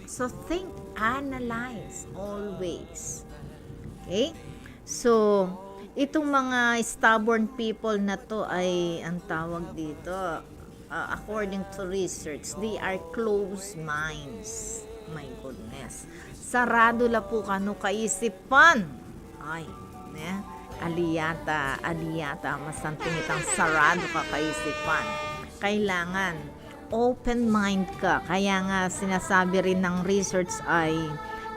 So, think, analyze, always. Okay? So, itong mga stubborn people na to ay, ang tawag dito, according to research, they are closed minds. My goodness. Sarado la po kano kaisipan. Ay, aliyata, masanting itang sarado ka kaisipan. Kailangan open mind ka. Kaya nga sinasabi rin ng research ay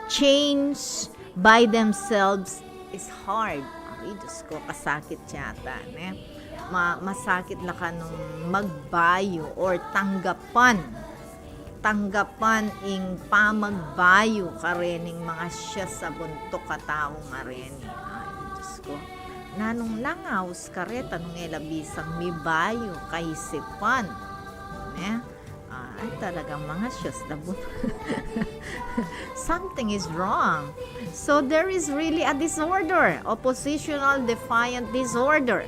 change by themselves is hard. Ay, Diyos ko, kasakit yata. Masakit na ka nung magbayo or tanggapan ing pamagbayo ka rin ng mga siya sa buntok katao nga rin. Ay, Diyos ko. Nanong nangaws ka rin, tanong elabisang may bayo kaisipan. Ay, talagang mga siyas na something is wrong. So, there is really a disorder, oppositional defiant disorder.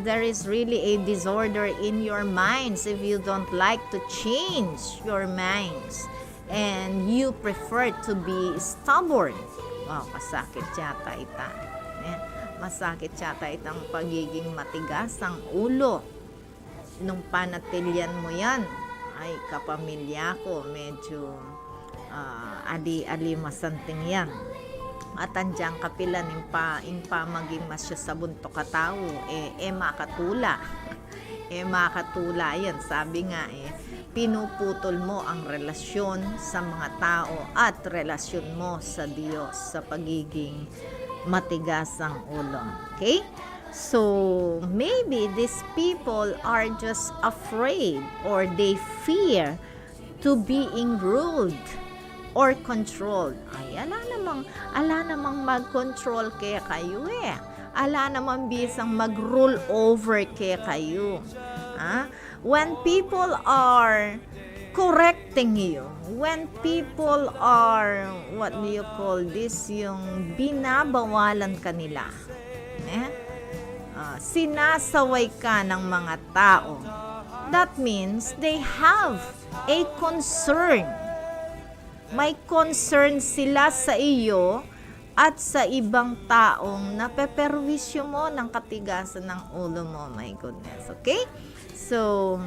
There is really a disorder in your minds if you don't like to change your minds and you prefer to be stubborn. Wow, masakit yata ita. Masakit yata itang pagiging matigas ang ulo. Nung panatilyan mo yan, ay kapamilya ko, medyo ali masanting yan. At andyang kapilan in pa maging masya sa buntok katao, makatula. Makatula yan. Sabi nga pinuputol mo ang relasyon sa mga tao at relasyon mo sa Diyos sa pagiging matigas ang ulo. Okay? So, maybe these people are just afraid or they fear to being ruled or controlled. Ay, ala namang mag-control kaya kayo Ala namang bisang mag-rule over kaya kayo. when people are correcting you, when people are, what do you call this, yung binabawalan kanila, sinasaway ka ng mga tao, that means they have a concern. May concern sila sa iyo at sa ibang taong napeperwisyo mo ng katigasan ng ulo mo. My goodness, okay? So,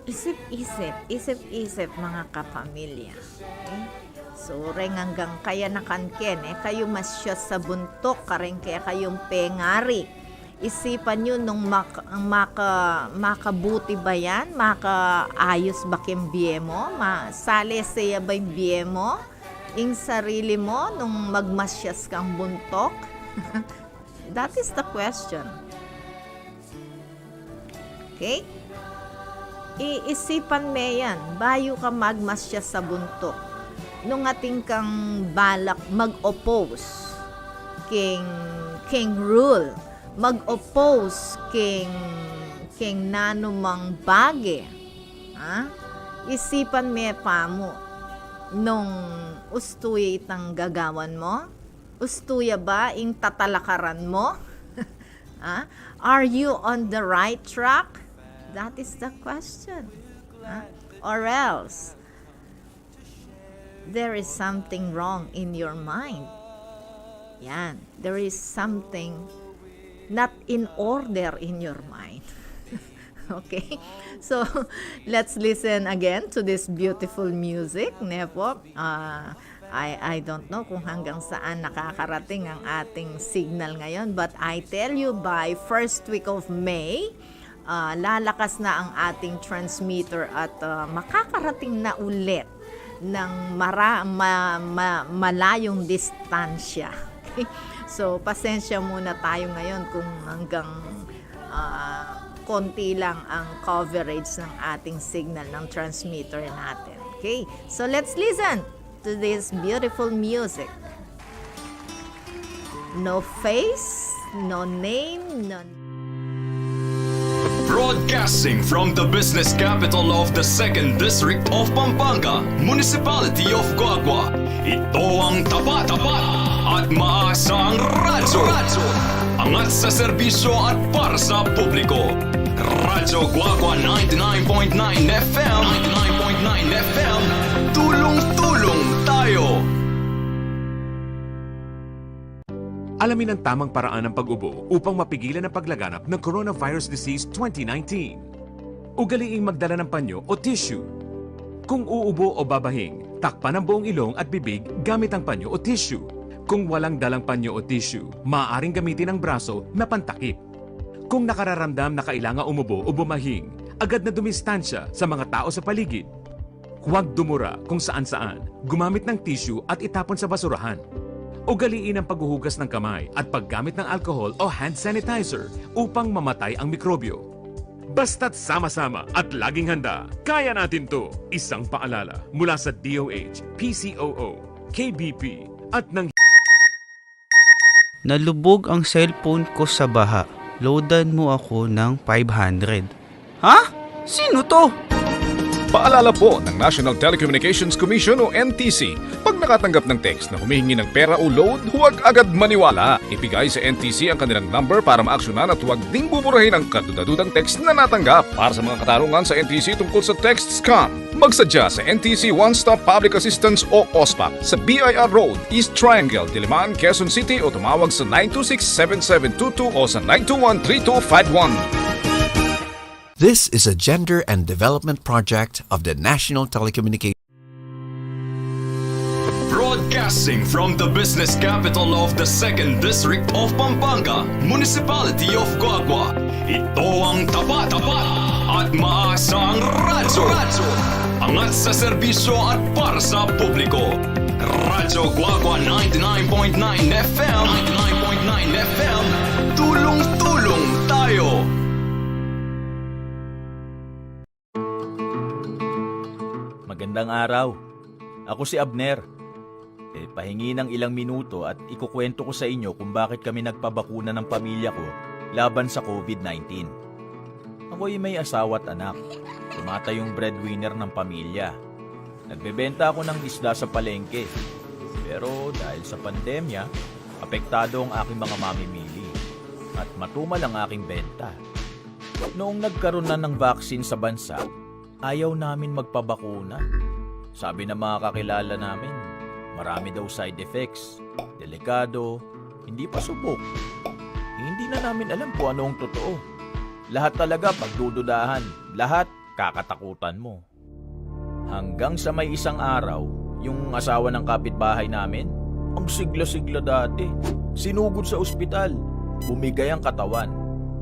isip-isip mga kapamilya. Okay? So, hanggang kaya nakanken, kayo masyos sa buntok, karen kaya kayong pengari. Isipan nyo nung makabuti ba yan? Makaayos ba kem biye mo? Sale siya ba'y biye mo? Ing sarili mo nung magmasyas kang buntok? That is the question. Okay? Iisipan mo yan. Bayo ka magmasyas sa buntok. Nung ating kang balak mag-oppose king rule, mag-oppose king nanumang bage, isipan me pa mo nung ustuya itang gagawan mo, ustuya ba ing tatalakaran mo? Are you on the right track? That is the question. Or else there is something wrong in your mind. Yan. There is something not in order in your mind. Okay? So, let's listen again to this beautiful music. Nepo, I don't know kung hanggang saan nakakarating ang ating signal ngayon. But I tell you, by first week of May, lalakas na ang ating transmitter at makakarating na ulit ng malayong distansya. Okay? So, pasensya muna tayo ngayon kung hanggang konti lang ang coverage ng ating signal ng transmitter natin. Okay? So, let's listen to this beautiful music. No face, no name, no... Broadcasting from the business capital of the 2nd District of Pampanga, Municipality of Guagua. Ito ang tapat at maasang radyo. Angat sa serbisyo at para sa publiko. Radyo Guagua 99.9 FM. 99.9 FM. Tulong-tulong tayo. Alamin ang tamang paraan ng pag-ubo upang mapigilan ang paglaganap ng Coronavirus Disease 2019. Ugaliing magdala ng panyo o tissue. Kung uubo o babahing, takpan ang buong ilong at bibig gamit ang panyo o tissue. Kung walang dalang panyo o tissue, maaaring gamitin ang braso na pantakip. Kung nakararamdam na kailangan umubo o bumahing, agad na dumistansya sa mga tao sa paligid. Huwag dumura kung saan-saan, gumamit ng tissue at itapon sa basurahan. Ugaliin ang paghuhugas ng kamay at paggamit ng alcohol o hand sanitizer upang mamatay ang mikrobyo. Basta't sama-sama at laging handa, kaya natin to! Isang paalala mula sa DOH, PCOO, KBP at ng... Nalubog ang cellphone ko sa baha. Loadan mo ako ng 500. Ha? Sino to? Paalala po ng National Telecommunications Commission o NTC, pag nakatanggap ng text na humihingi ng pera o load, huwag agad maniwala. Ibigay sa NTC ang kanilang number para maaksyonan at huwag ding buburahin ang kadudadudang text na natanggap. Para sa mga katarungan sa NTC tungkol sa text scam, magsadya sa NTC One Stop Public Assistance o OSPAP sa BIR Road, East Triangle, Diliman, Quezon City o tumawag sa 926-7722 o sa 921-3251. This is a gender and development project of the National Telecommunications. Broadcasting from the business capital of the 2nd District of Pampanga, Municipality of Guagua. Ito ang tapat at maasang radyo. Angat sa serbisyo at para sa publiko. Radyo Guagua 99.9 FM. 99.9 FM. Tulong-tulong tayo. Magandang araw. Ako si Abner. Pahingi ng ilang minuto at ikukwento ko sa inyo kung bakit kami nagpabakuna ng pamilya ko laban sa COVID-19. Ako'y may asawa at anak. Tumatayong breadwinner ng pamilya. Nagbebenta ako ng isda sa palengke. Pero dahil sa pandemya, apektado ang aking mga mamimili at matumal ang aking benta. Noong nagkaroon na ng vaccine sa bansa, ayaw namin magpabakuna. Sabi ng mga kakilala namin, marami daw side effects, delikado, hindi pa subok. Hindi na namin alam kung ano ang totoo. Lahat talaga pagdududahan, lahat kakatakutan mo. Hanggang sa may isang araw, yung asawa ng kapitbahay namin, ang sigla-sigla dati, sinugod sa ospital, bumigay ang katawan,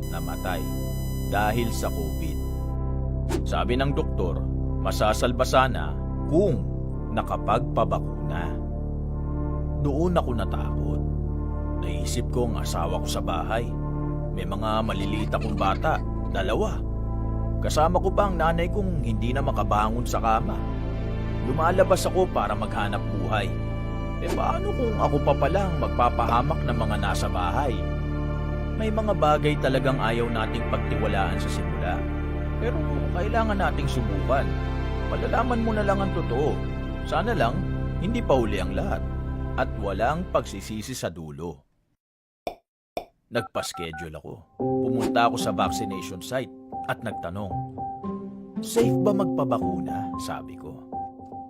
namatay dahil sa COVID. Sabi ng doktor, masasalba sana kung nakapagpabakuna. Doon ako natakot. Naisip ko ang asawa ko sa bahay. May mga maliliit akong bata, 2. Kasama ko pa ang nanay kong hindi na makabangon sa kama. Lumalabas ako para maghanap buhay. Paano kung ako pa palang magpapahamak ng mga nasa bahay? May mga bagay talagang ayaw nating pagtiwalaan sa simula. Pero kailangan nating subukan. Malalaman mo na lang ang totoo. Sana lang, hindi pa huli ang lahat. At walang pagsisisi sa dulo. Nagpa-schedule ako. Pumunta ako sa vaccination site at nagtanong, safe ba magpabakuna? Sabi ko.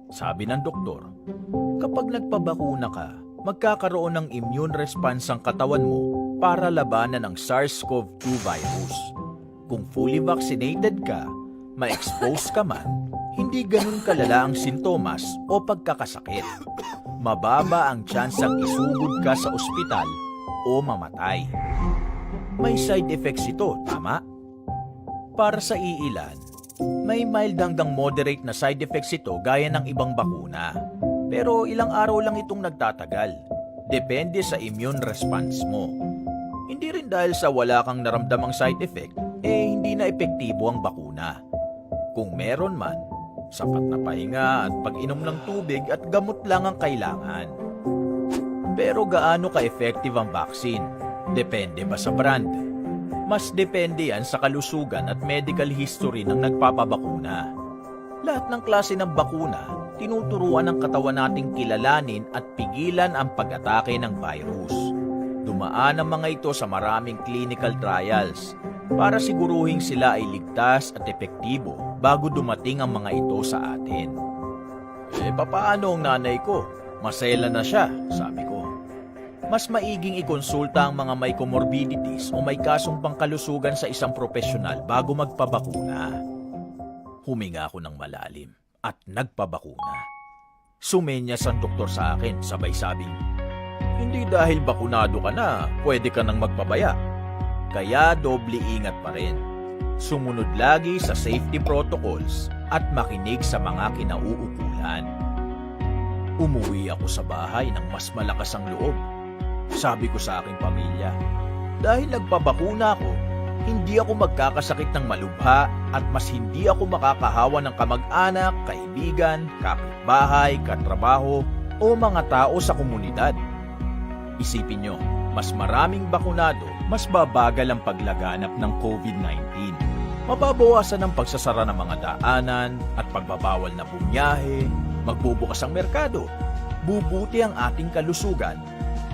Sabi ng doktor, kapag nagpabakuna ka, magkakaroon ng immune response ang katawan mo para labanan ang SARS-CoV-2 virus. Kung fully vaccinated ka, ma-expose ka man, hindi ganun kalala ang sintomas o pagkakasakit. Mababa ang tsansang isugod ka sa ospital o mamatay. May side effects ito, tama? Para sa iilan, may mild hanggang moderate na side effects ito gaya ng ibang bakuna. Pero ilang araw lang itong nagtatagal. Depende sa immune response mo. Hindi rin dahil sa wala kang naramdamang side effect, hindi na epektibo ang bakuna. Kung meron man, sapat na pahinga at pag-inom ng tubig at gamot lang ang kailangan. Pero gaano ka-effective ang vaccine? Depende ba sa brand? Mas depende yan sa kalusugan at medical history ng nagpapabakuna. Lahat ng klase ng bakuna, tinuturuan ng katawan nating kilalanin at pigilan ang pag-atake ng virus. Dumaan ang mga ito sa maraming clinical trials para siguruhin sila ay ligtas at epektibo bago dumating ang mga ito sa atin. Papaano ang nanay ko? Masela na siya, sabi ko. Mas maiging ikonsulta ang mga may comorbidities o may kasong pangkalusugan sa isang profesional bago magpabakuna. Huminga ako ng malalim at nagpabakuna. Sumenyas ang doktor sa akin, sabay sabing, hindi dahil bakunado ka na, pwede ka nang magpabaya. Kaya doble ingat pa rin. Sumunod lagi sa safety protocols at makinig sa mga kinauukulan. Umuwi ako sa bahay ng mas malakas ang loob. Sabi ko sa aking pamilya, dahil nagpabakuna ako, hindi ako magkakasakit ng malubha at mas hindi ako makakahawa ng kamag-anak, kaibigan, kapitbahay, katrabaho o mga tao sa komunidad. Isipin nyo, mas maraming bakunado, mas babagal ang paglaganap ng COVID-19. Mababawasan ang pagsasara ng mga daanan at pagbabawal na bumiyahe, magbubukas ang merkado, bubuti ang ating kalusugan,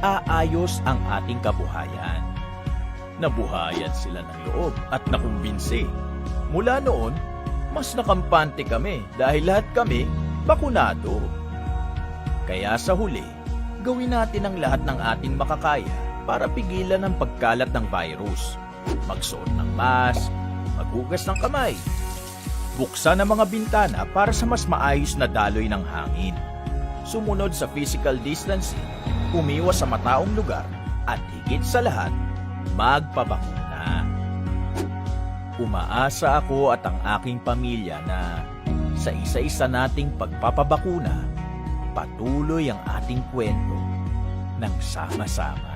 aayos ang ating kabuhayan. Nabuhayan sila ng loob at nakumbinsi. Mula noon, mas nakampante kami dahil lahat kami bakunado. Kaya sa huli, gawin natin ang lahat ng ating makakaya para pigilan ang pagkalat ng virus. Magsuot ng mask, maghugas ng kamay, buksan ang mga bintana para sa mas maayos na daloy ng hangin. Sumunod sa physical distancing, umiwas sa mataong lugar, at higit sa lahat, magpabakuna. Umaasa ako at ang aking pamilya na sa isa-isa nating pagpapabakuna, patuloy ang ating kwento ng sama-sama.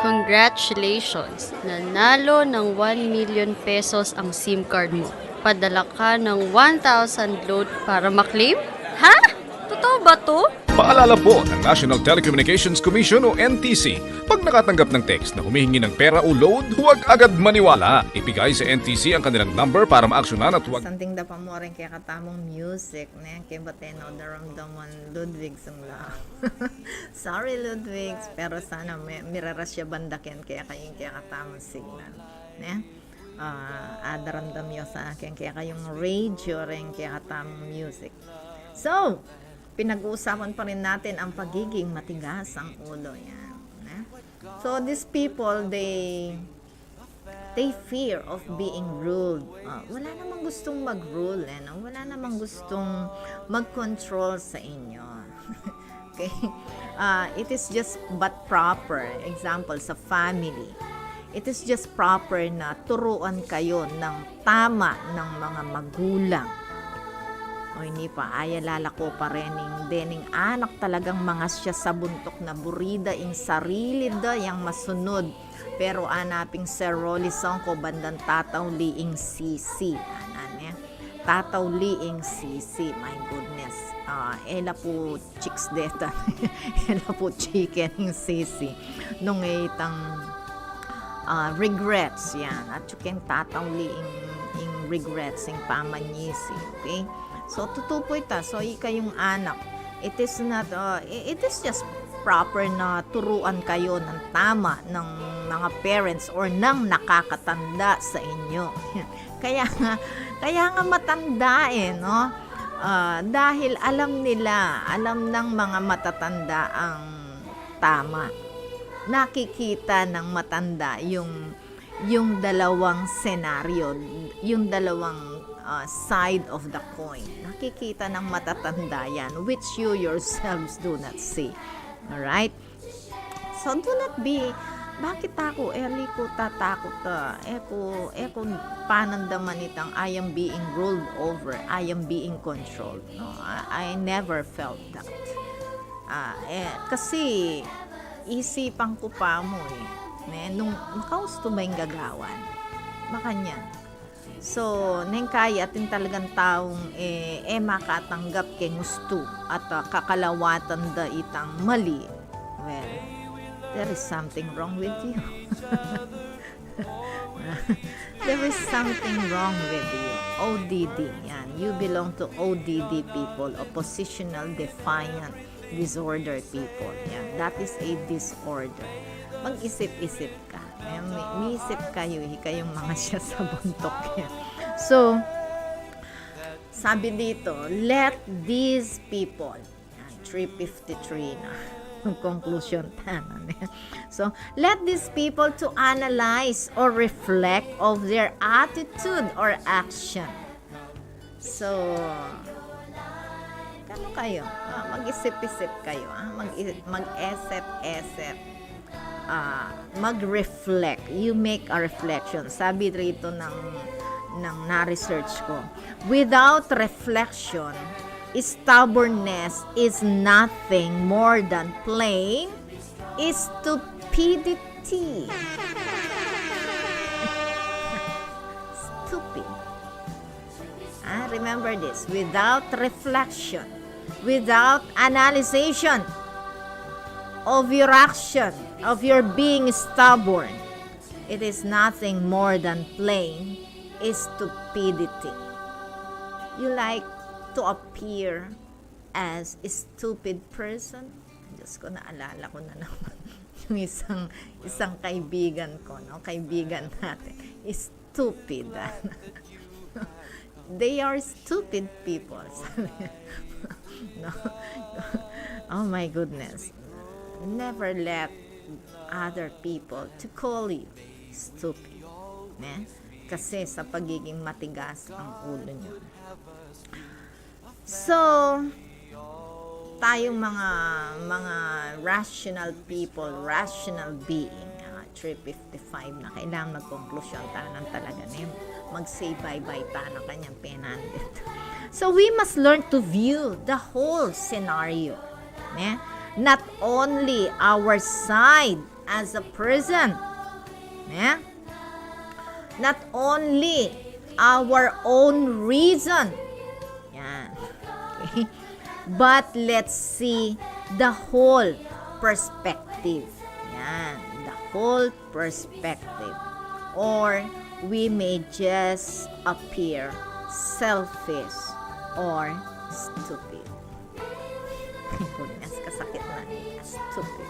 Congratulations! Nanalo ng 1 million pesos ang SIM card mo. Padala ka ng 1,000 load para maklaim? Ha? Totoo Totoo ba to? Paalala po ng National Telecommunications Commission o NTC, pag nakatanggap ng text na humihingi ng pera o load, huwag agad maniwala. Ibigay sa NTC ang kanilang number para maaksyonan at huwag... Something da pa mo rin kaya katamong music, ne? Kaya bateno daramdaman Ludwig sungla. Sorry Ludwig, pero sana miraras siya bandakin kaya katamong signal. Ne? Adaramdam yo sa akin kaya kayong radio rin kaya katamong music. So, pinag-uusapan pa rin natin ang pagiging matigas ang ulo yan. So these people, they fear of being ruled. Wala namang gustong mag-rule, no? Wala namang gustong mag-control sa inyo. Okay? It is just but proper. Example, sa family. It is just proper na turuan kayo ng tama ng mga magulang. O hindi pa, ayalala ko pa rin dening anak talagang mga siya sa buntok na burida ing sarili da yang masunod. Pero anaping seroli song ko bandang tataw liing sisi. Anan eh? Tataw liing sisi, my goodness. Ela po chicks deta. Ela po chicken ing sisi. Nung itang regrets yan. At yung tataw liing regrets ing pamanyisi. Okay? So, tutupo ita. So, kayong anak. It is not, it is just proper na turuan kayo ng tama ng mga parents or ng nakakatanda sa inyo. kaya nga matanda no? Dahil alam ng mga matatanda ang tama. Nakikita ng matanda yung dalawang senaryo, yung dalawang side of the coin. Nakikita ng matatanda yan, which you yourselves do not see. Alright? So, do not be, bakit ako, early ko tatakot, eko panandaman itang I am being ruled over, I am being controlled. No, I never felt that. Kasi, isipan ko pa mo nung kausto ba yung gagawan? Makanyan. So, neng kaya atin talagang taong makatanggap kay gusto at kakalawatan da itang mali. Well, there is something wrong with you. There is something wrong with you. ODD, yan. You belong to ODD people, oppositional defiant disorder people. Yan. That is a disorder. Mag-isip-isip ka. May isip kayo, kayong mga siya sa buntok yan. So, sabi dito, let these people, 353 na, conclusion tanan. So, let these people to analyze or reflect of their attitude or action. So, kano kayo? Mag-isip-isip kayo. Mag-esep-esep. Mag-reflect. You make a reflection. Sabi rito ng na-research ko. Without reflection, stubbornness is nothing more than plain stupidity. Stupid. Remember this. Without reflection, without analyzation of your action, of your being stubborn, it is nothing more than plain stupidity. You like to appear as a stupid person? Diyos ko, naalala ko na naman yung isang kaibigan ko, no? Kaibigan natin. Stupid. They are stupid people. No? Oh my goodness. Never let other people to call you stupid. Kasi sa pagiging matigas ang ulo nyo. So, tayong mga rational people, rational being, 355 na kailangan mag-conclusion tanan talaga na mag-say bye-bye ta na kanyang penandit. So, we must learn to view the whole scenario. Not only our side as a person. Not only our own reason. Yan. Okay? But let's see the whole perspective. Yan, the whole perspective. Or we may just appear selfish or stupid. Goodness, kasakit na. Stupid.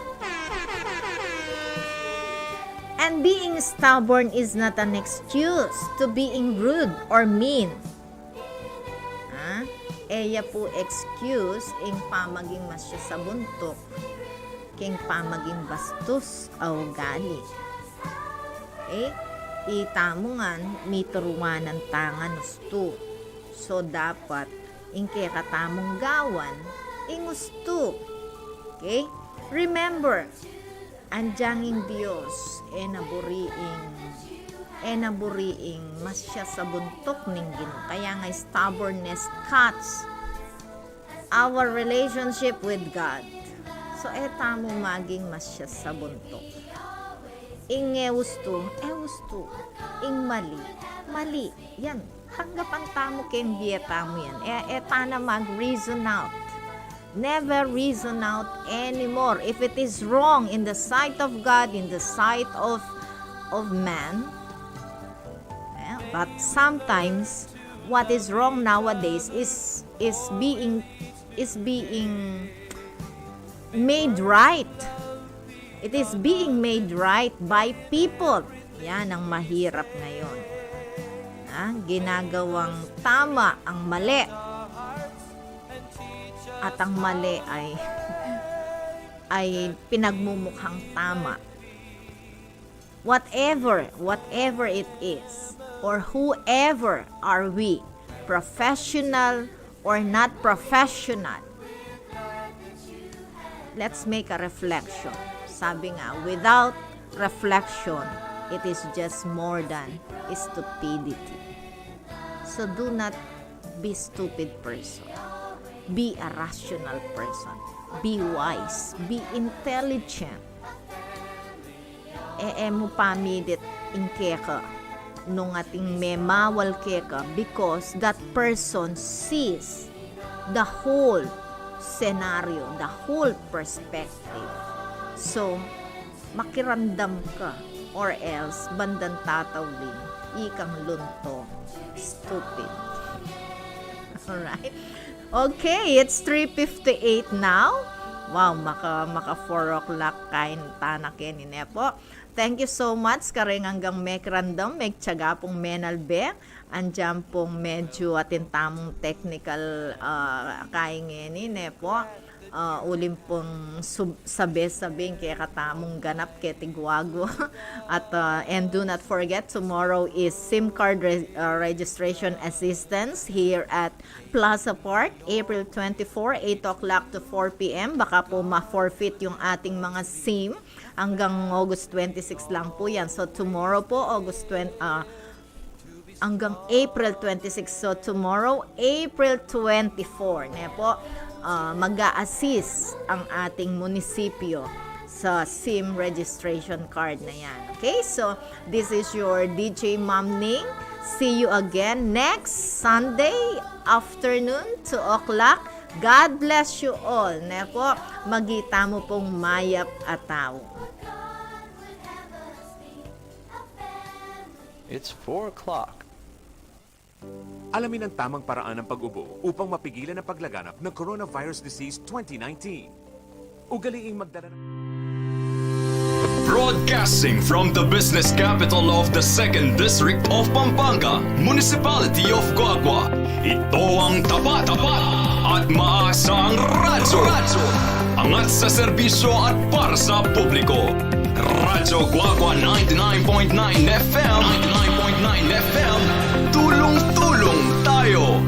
And being stubborn is not an excuse to being rude or mean. Eya po excuse ing pamaging masya sa buntok, king pamaging bastos aw gali. Itamungan mituruanan tangan gusto. So dapat ing kaya katamong gawan ing gusto. Okay? Remember, anjanging Dios naburiing masya sa buntok ning Ginoo. Kaya nga stubbornness cuts our relationship with God. So tamo maging masya sa buntok. Ing gusto, ing mali. Yan, tanggapan tamo ken bieta mo yan. Tana mag-reason out. Never reason out anymore. If it is wrong in the sight of God, in the sight of man, but sometimes what is wrong nowadays is being made right. It is being made right by people. Yan ang mahirap ngayon. Ginagawang tama ang mali. At ang mali ay pinagmumukhang tama. Whatever it is, or whoever are we, professional or not professional, let's make a reflection. Sabi nga, without reflection, it is just more than stupidity. So do not be stupid person. Be a rational person. Be wise. Be intelligent. Mo pamilit in keka nung ating memawal keka because that person sees the whole scenario, the whole perspective. So, makiramdam ka or else bandang tatawling ikang lunto. Stupid. Alright? Okay, it's 3:58 now. Wow, maka 4 o'clock kain tanakin ni Nepo. Thank you so much. Karing hanggang mek random, mek tsaga pong menalbe. Andiyan pong medyo atin tamong technical kaingin ni Nepo. Ulim pong sabi-sabing kaya katamong ganap kaya tigwago. At and do not forget, tomorrow is SIM card registration assistance here at Plaza Park, April 24, 8 o'clock to 4 p.m. Baka po ma-forfeit yung ating mga SIM hanggang August 26 lang po yan. So tomorrow po, hanggang April 26. So tomorrow, April 24. Po, mag-a-assist ang ating munisipyo sa SIM registration card na yan. Okay, so this is your DJ Ma'am Ning. See you again next Sunday afternoon, 2 o'clock. God bless you all. Po, magita mo pong mayap ataw. It's 4 o'clock. Alamin ang tamang paraan ng pag-ubo upang mapigilan ang paglaganap ng Coronavirus Disease 2019. Ugaliing magdala ng... Broadcasting from the business capital of the 2nd District of Pampanga, Municipality of Guagua, ito ang tapat at maasang radyo. Angat sa serbisyo at para sa publiko. Radyo Guagua 99.9 FM, tulong